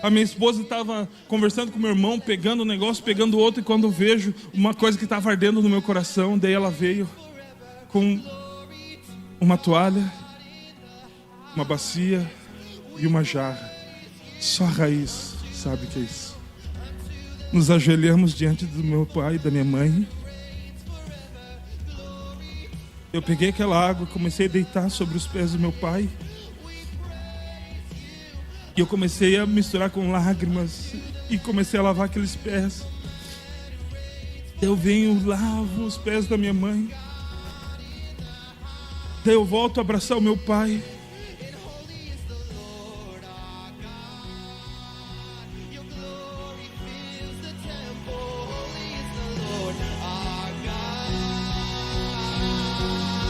a minha esposa estava conversando com meu irmão, pegando um negócio, pegando outro, e quando eu vejo uma coisa que estava ardendo no meu coração, daí ela veio com uma toalha, uma bacia e uma jarra. Só a Raiz sabe o que é isso. Nos ajoelhamos diante do meu pai e da minha mãe. Eu peguei aquela água e comecei a deitar sobre os pés do meu pai. E eu comecei a misturar com lágrimas e comecei a lavar aqueles pés. Eu venho, lavo os pés da minha mãe. Daí eu volto a abraçar o meu pai.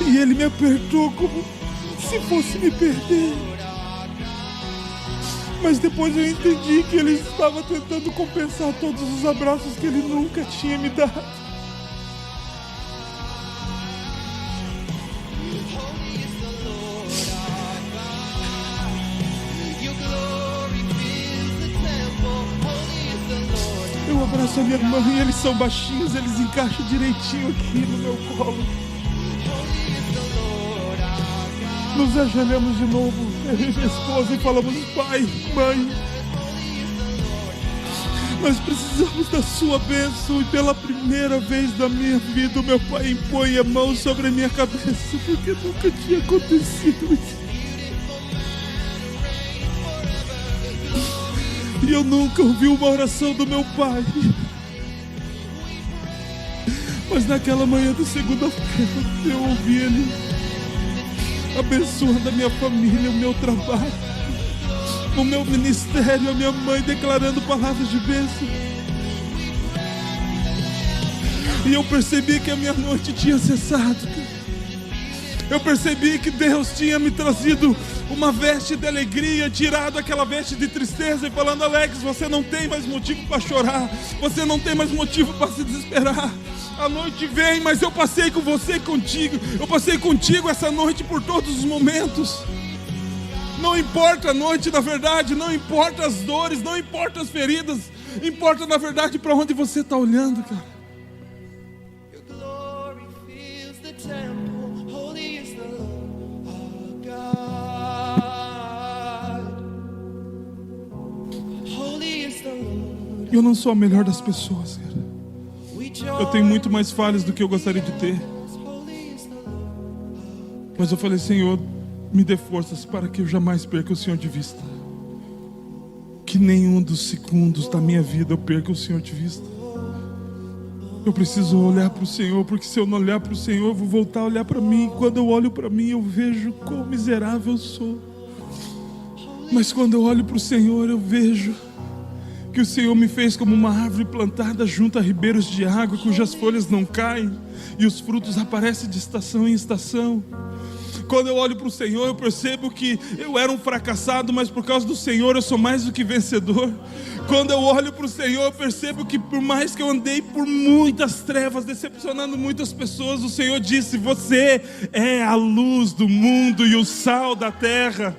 E ele me apertou como se fosse me perder. Mas depois eu entendi que ele estava tentando compensar todos os abraços que ele nunca tinha me dado. Eu abraço a minha mãe, eles são baixinhos, eles encaixam direitinho aqui no meu colo. Nos ajoelhamos de novo, eu e minha esposa, e falamos: pai, mãe, nós precisamos da sua bênção. E pela primeira vez da minha vida, o meu pai impõe a mão sobre a minha cabeça, porque nunca tinha acontecido isso. E eu nunca ouvi uma oração do meu pai. Mas naquela manhã de segunda-feira, eu ouvi ele abençoando a minha família, o meu trabalho, o meu ministério, a minha mãe declarando palavras de bênção. E eu percebi que a minha noite tinha cessado. Eu percebi que Deus tinha me trazido uma veste de alegria, tirado aquela veste de tristeza e falando: Alex, você não tem mais motivo para chorar, você não tem mais motivo para se desesperar. A noite vem, mas eu passei com você e contigo. Eu passei contigo essa noite por todos os momentos. Não importa a noite, na verdade, não importa as dores, não importa as feridas, importa na verdade para onde você está olhando, cara. Eu não sou a melhor das pessoas, cara. Eu tenho muito mais falhas do que eu gostaria de ter. Mas eu falei: Senhor, me dê forças para que eu jamais perca o Senhor de vista. Que nenhum dos segundos da minha vida eu perca o Senhor de vista. Eu preciso olhar para o Senhor, porque se eu não olhar para o Senhor, eu vou voltar a olhar para mim. Quando eu olho para mim, eu vejo quão miserável eu sou. Mas quando eu olho para o Senhor, eu vejo que o Senhor me fez como uma árvore plantada junto a ribeiros de água, cujas folhas não caem e os frutos aparecem de estação em estação. Quando eu olho para o Senhor, eu percebo que eu era um fracassado, mas por causa do Senhor eu sou mais do que vencedor. Quando eu olho para o Senhor, eu percebo que por mais que eu andei por muitas trevas, decepcionando muitas pessoas, o Senhor disse: você é a luz do mundo e o sal da terra.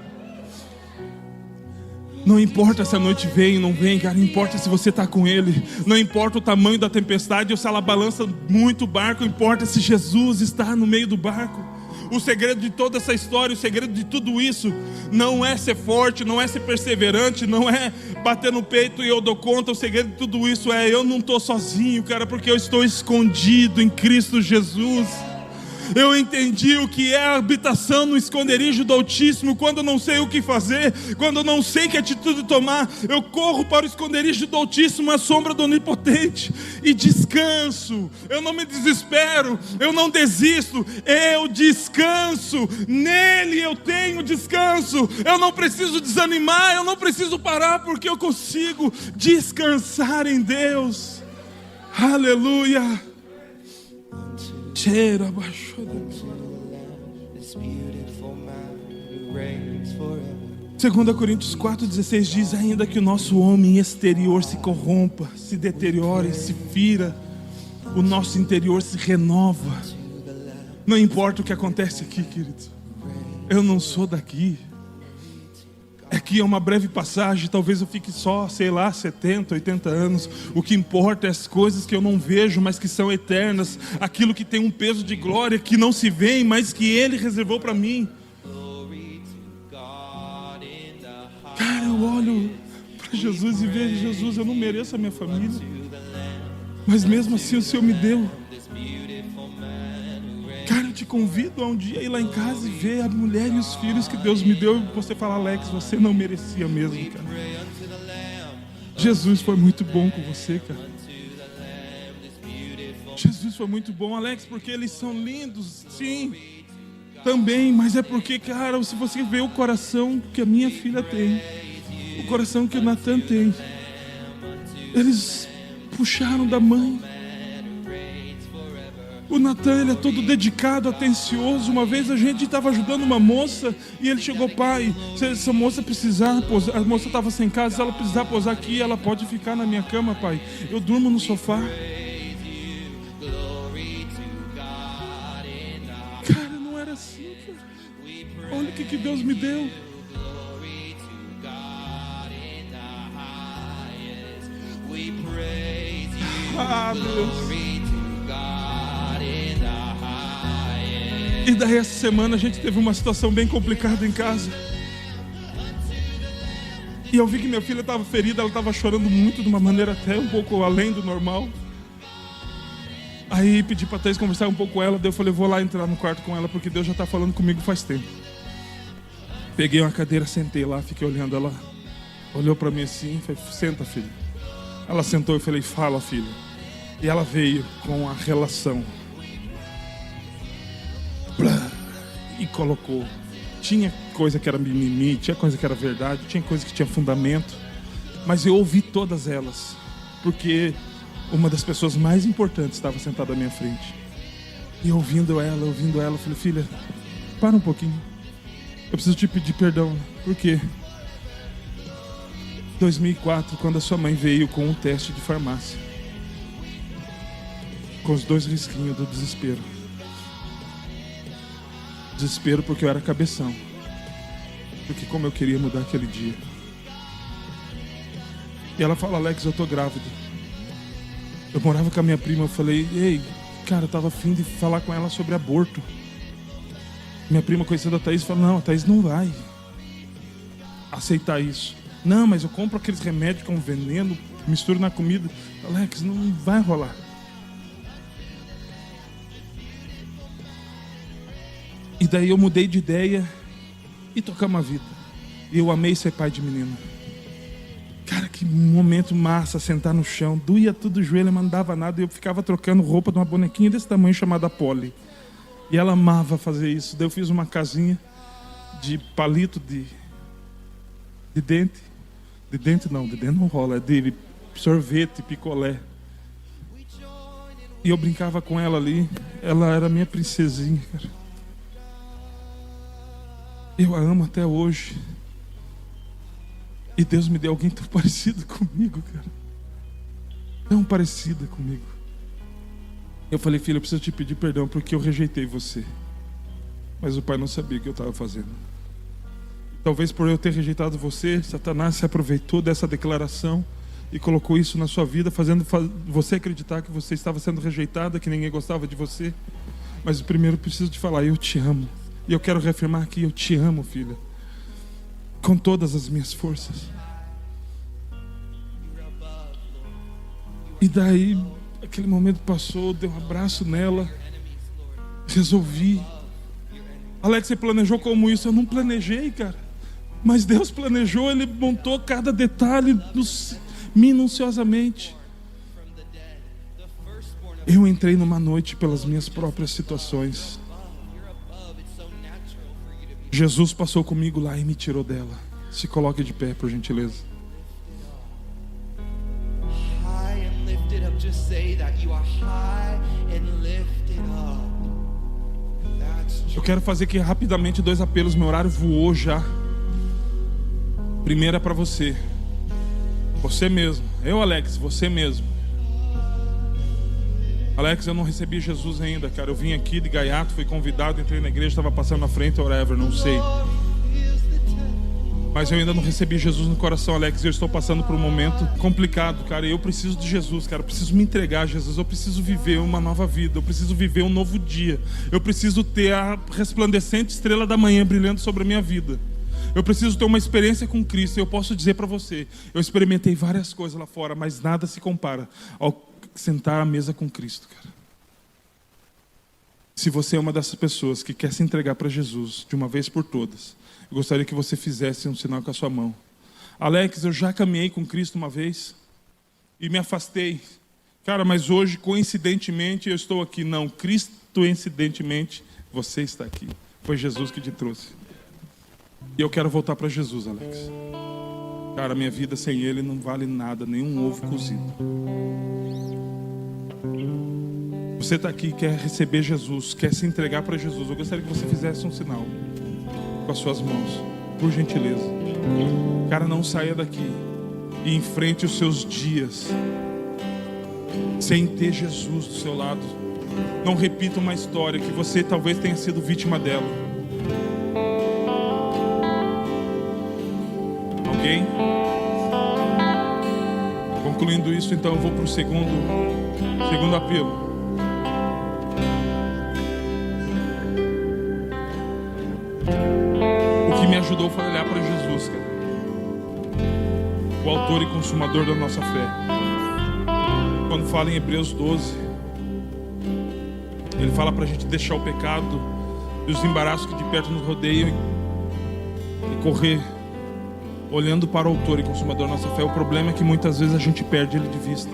Não importa se a noite vem ou não vem, cara, importa se você está com Ele. Não importa o tamanho da tempestade ou se ela balança muito o barco, importa se Jesus está no meio do barco. O segredo de toda essa história, o segredo de tudo isso, não é ser forte, não é ser perseverante, não é bater no peito e eu dou conta. O segredo de tudo isso é: eu não estou sozinho, cara, porque eu estou escondido em Cristo Jesus. Eu entendi o que é a habitação no esconderijo do Altíssimo. Quando eu não sei o que fazer, quando eu não sei que atitude tomar, eu corro para o esconderijo do Altíssimo, a sombra do Onipotente, e descanso. Eu não me desespero, eu não desisto, eu descanso. Nele eu tenho descanso. Eu não preciso desanimar, eu não preciso parar, porque eu consigo descansar em Deus. Aleluia. 2 Coríntios 4,16 diz: ainda que o nosso homem exterior se corrompa, se deteriore, se fira, o nosso interior se renova. Não importa o que acontece aqui, querido, eu não sou daqui. Aqui é uma breve passagem, talvez eu fique só, 70, 80 anos. O que importa é as coisas que eu não vejo, mas que são eternas. Aquilo que tem um peso de glória, que não se vê, mas que Ele reservou para mim. Cara, eu olho para Jesus e vejo: Jesus, eu não mereço a minha família, mas mesmo assim o Senhor me deu. Cara, eu te convido a um dia ir lá em casa e ver a mulher e os filhos que Deus me deu. E você fala: Alex, você não merecia mesmo, cara. Jesus foi muito bom com você, cara. Jesus foi muito bom, Alex, porque eles são lindos, sim, também. Mas é porque, cara, se você vê o coração que a minha filha tem, o coração que o Natan tem, eles puxaram da mãe. O Natan, ele é todo dedicado, atencioso. Uma vez a gente estava ajudando uma moça e ele chegou: pai, se essa moça precisar posar, a moça estava sem casa, se ela precisar posar aqui, ela pode ficar na minha cama, pai. Eu durmo no sofá. Cara, não era assim, cara. Olha o que Deus me deu. Ah, Deus. E daí essa semana a gente teve uma situação bem complicada em casa. E eu vi que minha filha estava ferida, ela estava chorando muito, de uma maneira até um pouco além do normal. Aí pedi para a Thaís conversar um pouco com ela. Daí eu falei: vou lá entrar no quarto com ela, porque Deus já está falando comigo faz tempo. Peguei uma cadeira, sentei lá, fiquei olhando. Ela olhou para mim assim e falei: senta, filha. Ela sentou e falei: fala, filha. E ela veio com a relação e colocou. Tinha coisa que era mimimi, tinha coisa que era verdade, tinha coisa que tinha fundamento, mas eu ouvi todas elas, porque uma das pessoas mais importantes estava sentada à minha frente. E ouvindo ela, eu falei: filha, para um pouquinho, eu preciso te pedir perdão. Por quê? 2004, quando a sua mãe veio com um teste de farmácia, com os 2 risquinhos do desespero. Desespero porque eu era cabeção, porque como eu queria mudar aquele dia. E ela fala: Alex, eu tô grávida. Eu morava com a minha prima, eu falei: ei, cara, eu tava afim de falar com ela sobre aborto. Minha prima, conhecendo a Thaís, falou: não, a Thaís não vai aceitar isso. Não, mas eu compro aqueles remédios com veneno, misturo na comida. Alex, não vai rolar. E daí eu mudei de ideia e tocamos a vida. E eu amei ser pai de menina. Cara, que momento massa, sentar no chão. Doía tudo o joelho, mas não dava nada. E eu ficava trocando roupa de uma bonequinha desse tamanho chamada Polly. E ela amava fazer isso. Daí eu fiz uma casinha de palito de dente. De dente não rola. É de sorvete, picolé. E eu brincava com ela ali. Ela era minha princesinha, cara. Eu a amo até hoje. E Deus me deu alguém tão parecido comigo, cara. Tão parecida comigo. Eu falei: filho, eu preciso te pedir perdão porque eu rejeitei você. Mas o pai não sabia o que eu estava fazendo. Talvez por eu ter rejeitado você, Satanás se aproveitou dessa declaração e colocou isso na sua vida, fazendo você acreditar que você estava sendo rejeitada, que ninguém gostava de você. Mas primeiro eu preciso te falar: eu te amo. E eu quero reafirmar aqui: eu te amo, filha, com todas as minhas forças. E daí, aquele momento passou, dei um abraço nela, resolvi. Alex, você planejou como isso? Eu não planejei, cara. Mas Deus planejou, Ele montou cada detalhe minuciosamente. Eu entrei numa noite pelas minhas próprias situações. Jesus passou comigo lá e me tirou dela. Se coloque de pé, por gentileza. Eu quero fazer aqui rapidamente 2 apelos. Meu horário voou já. Primeiro é para você. Você mesmo. Eu, Alex, você mesmo. Alex, eu não recebi Jesus ainda, cara. Eu vim aqui de gaiato, fui convidado, entrei na igreja, estava passando na frente, whatever, não sei. Mas eu ainda não recebi Jesus no coração, Alex. Eu estou passando por um momento complicado, cara. Eu preciso de Jesus, cara. Eu preciso me entregar a Jesus. Eu preciso viver uma nova vida. Eu preciso viver um novo dia. Eu preciso ter a resplandecente estrela da manhã brilhando sobre a minha vida. Eu preciso ter uma experiência com Cristo. E eu posso dizer para você: eu experimentei várias coisas lá fora, mas nada se compara ao sentar à mesa com Cristo, cara. Se você é uma dessas pessoas que quer se entregar para Jesus de uma vez por todas, eu gostaria que você fizesse um sinal com a sua mão. Alex, eu já caminhei com Cristo uma vez e me afastei. Cara, mas hoje, coincidentemente, eu estou aqui. Não, Cristo, coincidentemente, você está aqui. Foi Jesus que te trouxe. E eu quero voltar para Jesus, Alex. Cara, minha vida sem Ele não vale nada, nenhum ovo cozido. Você está aqui, quer receber Jesus, quer se entregar para Jesus. Eu gostaria que você fizesse um sinal com as suas mãos, por gentileza. Cara, não saia daqui e enfrente os seus dias sem ter Jesus do seu lado. Não repita uma história que você talvez tenha sido vítima dela. Alguém? Concluindo isso, então eu vou para o segundo apelo. O que me ajudou foi olhar para Jesus, cara, o autor e consumador da nossa fé. Quando fala em Hebreus 12, ele fala para a gente deixar o pecado e os embaraços que de perto nos rodeiam e correr olhando para o autor e consumador da nossa fé. O problema é que muitas vezes a gente perde ele de vista.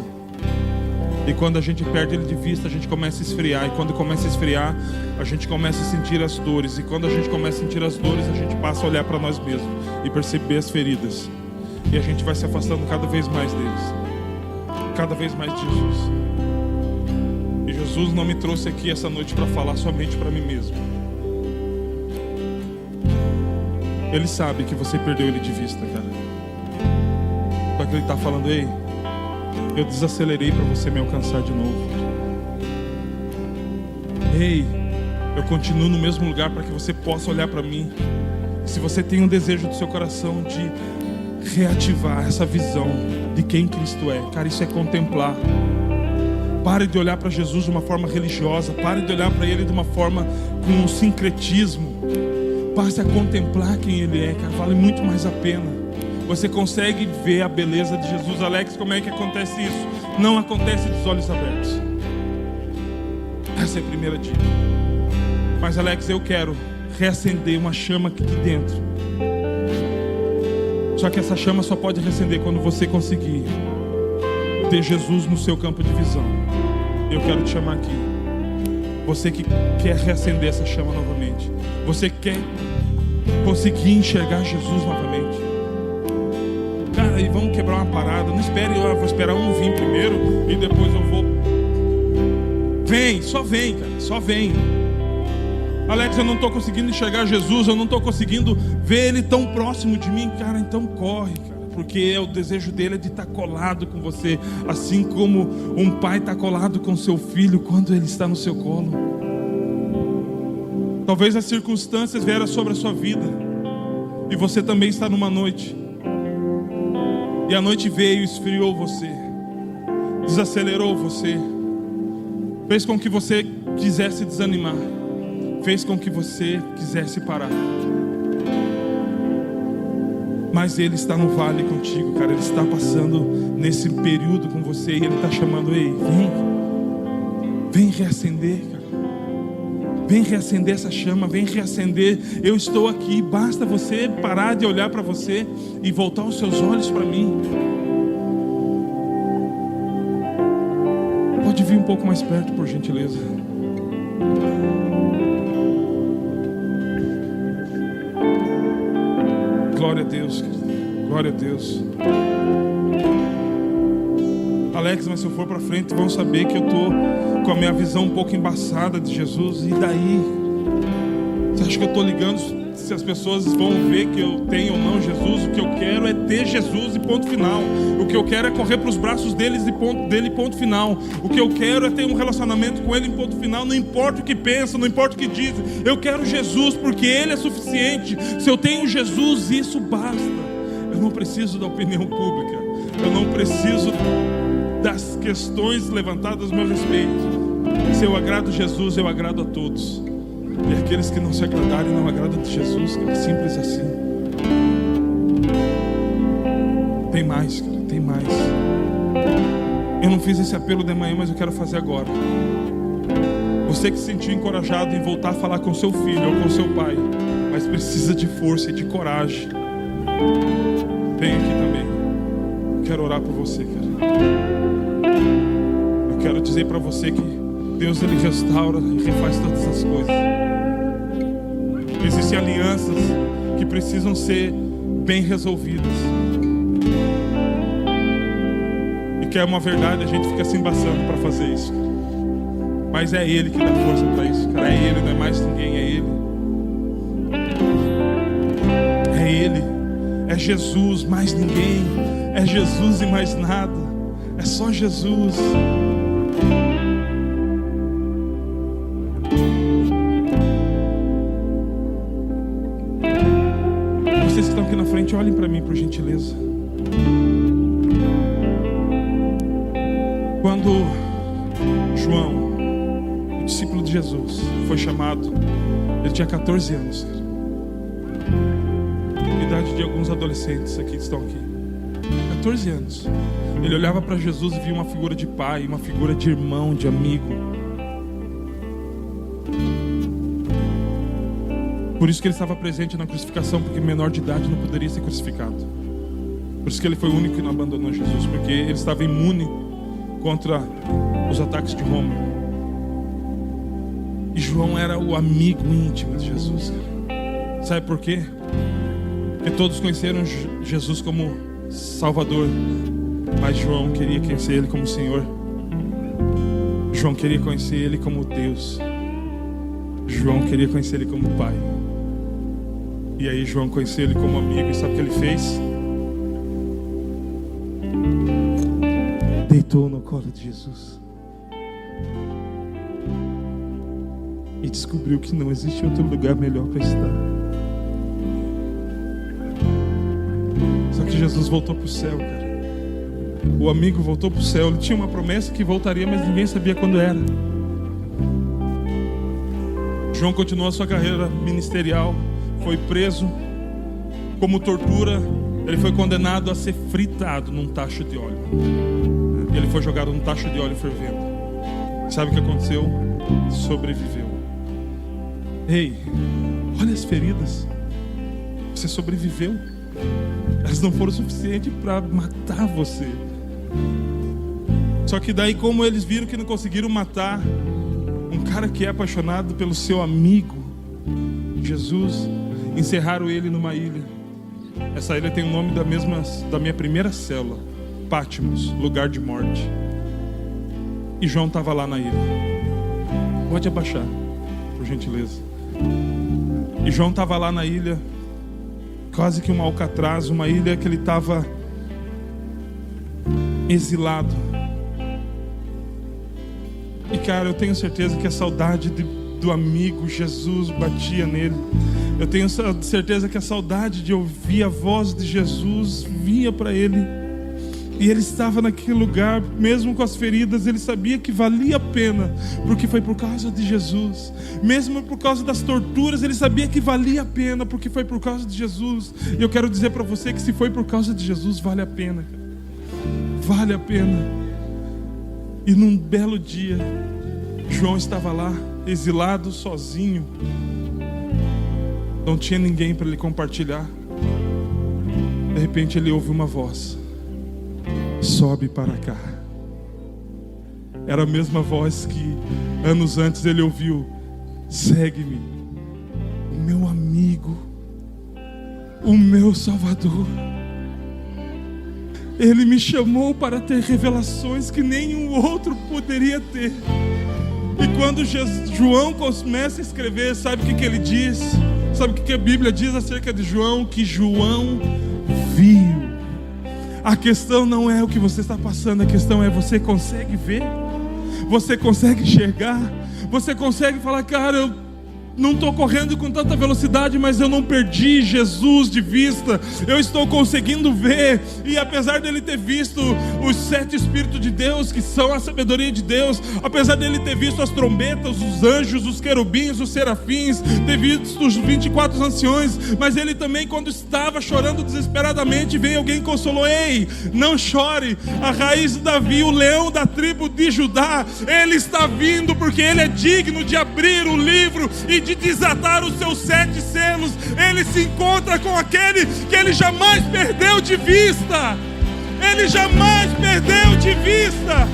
E quando a gente perde ele de vista, a gente começa a esfriar. E quando começa a esfriar, a gente começa a sentir as dores. E quando a gente começa a sentir as dores, a gente passa a olhar para nós mesmos e perceber as feridas. E a gente vai se afastando cada vez mais deles, cada vez mais de Jesus. E Jesus não me trouxe aqui essa noite para falar somente para mim mesmo. Ele sabe que você perdeu ele de vista, cara. Só que ele está falando: ei, eu desacelerei para você me alcançar de novo. Ei, eu continuo no mesmo lugar para que você possa olhar para mim. Se você tem um desejo do seu coração de reativar essa visão de quem Cristo é, cara, isso é contemplar. Pare de olhar para Jesus de uma forma religiosa. Pare de olhar para Ele de uma forma com um sincretismo. Passe a contemplar quem Ele é, cara. Vale muito mais a pena. Você consegue ver a beleza de Jesus. Alex, como é que acontece isso? Não acontece dos olhos abertos. Essa é a primeira dica. Mas Alex, eu quero reacender uma chama aqui de dentro. Só que essa chama só pode reacender quando você conseguir ter Jesus no seu campo de visão. Eu quero te chamar aqui. Você que quer reacender essa chama novamente. Você quer conseguir enxergar Jesus novamente. Cara, e vamos quebrar uma parada. Não espere, eu vou esperar um vir primeiro e depois eu vou. Vem, só vem, cara, só vem. Alex, eu não estou conseguindo enxergar Jesus, eu não estou conseguindo ver Ele tão próximo de mim. Cara, então corre, cara, porque o desejo dele é de estar colado com você, assim como um pai está colado com seu filho quando ele está no seu colo. Talvez as circunstâncias vieram sobre a sua vida, e você também está numa noite, e a noite veio e esfriou você, desacelerou você, fez com que você quisesse desanimar, fez com que você quisesse parar. Mas Ele está no vale contigo, cara. Ele está passando nesse período com você, e Ele está chamando: ei, vem reacender, cara. Vem reacender essa chama, vem reacender. Eu estou aqui, basta você parar de olhar para você e voltar os seus olhos para mim. Pode vir um pouco mais perto, por gentileza. Glória a Deus, glória a Deus. Alex, mas se eu for para frente, vão saber que eu estou com a minha visão um pouco embaçada de Jesus. E daí? Você acha que eu estou ligando se as pessoas vão ver que eu tenho ou não Jesus? O que eu quero é ter Jesus e ponto final. O que eu quero é correr para os braços dele e ponto final. O que eu quero é ter um relacionamento com Ele em ponto final. Não importa o que pensam, não importa o que dizem. Eu quero Jesus porque Ele é suficiente. Se eu tenho Jesus, isso basta. Eu não preciso da opinião pública. Eu não preciso das questões levantadas a meu respeito. Se eu agrado Jesus, eu agrado a todos. E aqueles que não se agradarem, não agradam de Jesus, cara. Simples assim. Tem mais, cara, tem mais. Eu não fiz esse apelo de manhã, mas eu quero fazer agora. Você que se sentiu encorajado em voltar a falar com seu filho ou com seu pai, mas precisa de força e de coragem, vem aqui também. Eu quero orar por você, cara. Eu quero dizer para você que Deus, Ele restaura e refaz todas as coisas. Existem alianças que precisam ser bem resolvidas. E que é uma verdade, a gente fica se embaçando para fazer isso. Mas é Ele que dá força para isso, cara. É Ele, não é mais ninguém, é Ele. É Ele. É Jesus, mais ninguém. É Jesus e mais nada. É só Jesus. Vocês que estão aqui na frente, olhem para mim, por gentileza. Quando João, o discípulo de Jesus, foi chamado, ele tinha 14 anos. A idade de alguns adolescentes aqui que estão aqui. 14 anos. Ele olhava para Jesus e via uma figura de pai, uma figura de irmão, de amigo. Por isso que ele estava presente na crucificação, porque menor de idade não poderia ser crucificado. Por isso que ele foi o único que não abandonou Jesus, porque ele estava imune contra os ataques de Roma. E João era o amigo íntimo de Jesus. Sabe por quê? Porque todos conheceram Jesus como Salvador, mas João queria conhecer Ele como Senhor. João queria conhecer Ele como Deus. João queria conhecer Ele como Pai. E aí João conheceu Ele como amigo. E sabe o que ele fez? Deitou no colo de Jesus e descobriu que não existe outro lugar melhor para estar. Só que Jesus voltou para o céu, cara. O amigo voltou para o céu. Ele tinha uma promessa que voltaria, mas ninguém sabia quando era. João continuou a sua carreira ministerial. Foi preso. Como tortura, ele foi condenado a ser fritado num tacho de óleo. Ele foi jogado num tacho de óleo fervendo. Sabe o que aconteceu? Sobreviveu. Ei, olha as feridas. Você sobreviveu. Elas não foram suficientes para matar você. Só que daí, como eles viram que não conseguiram matar um cara que é apaixonado pelo seu amigo Jesus, encerraram ele numa ilha. Essa ilha tem o nome da minha primeira célula, Patmos, lugar de morte. E João estava lá na ilha. Pode abaixar, por gentileza. E João estava lá na ilha, quase que um Alcatraz, uma ilha que ele estava exilado. E cara, eu tenho certeza que a saudade do amigo Jesus batia nele. Eu tenho certeza que a saudade de ouvir a voz de Jesus vinha para ele. E ele estava naquele lugar, mesmo com as feridas, ele sabia que valia a pena, porque foi por causa de Jesus. Mesmo por causa das torturas, ele sabia que valia a pena, porque foi por causa de Jesus. E eu quero dizer para você que se foi por causa de Jesus, vale a pena, cara. Vale a pena. E num belo dia, João estava lá, exilado, sozinho. Não tinha ninguém para ele compartilhar. De repente ele ouve uma voz: sobe para cá. Era a mesma voz que anos antes ele ouviu: segue-me, o meu amigo, o meu Salvador. Ele me chamou para ter revelações que nenhum outro poderia ter. E quando João começa a escrever, sabe o que ele diz? Sabe o que a Bíblia diz acerca de João? Que João viu. A questão não é o que você está passando, a questão é: você consegue ver? Você consegue enxergar? Você consegue falar: cara, eu não estou correndo com tanta velocidade, mas eu não perdi Jesus de vista. Eu estou conseguindo ver. E apesar dele ter visto os 7 Espíritos de Deus, que são a sabedoria de Deus, apesar dele ter visto as trombetas, os anjos, os querubins, os serafins, ter visto os 24 anciões, mas ele também, quando estava chorando desesperadamente, veio alguém e consolou: ei, não chore, a raiz de Davi, o leão da tribo de Judá, ele está vindo, porque ele é digno de abrir o livro e de desatar os seus 7 selos. Ele se encontra com aquele que ele jamais perdeu de vista. Ele jamais perdeu de vista.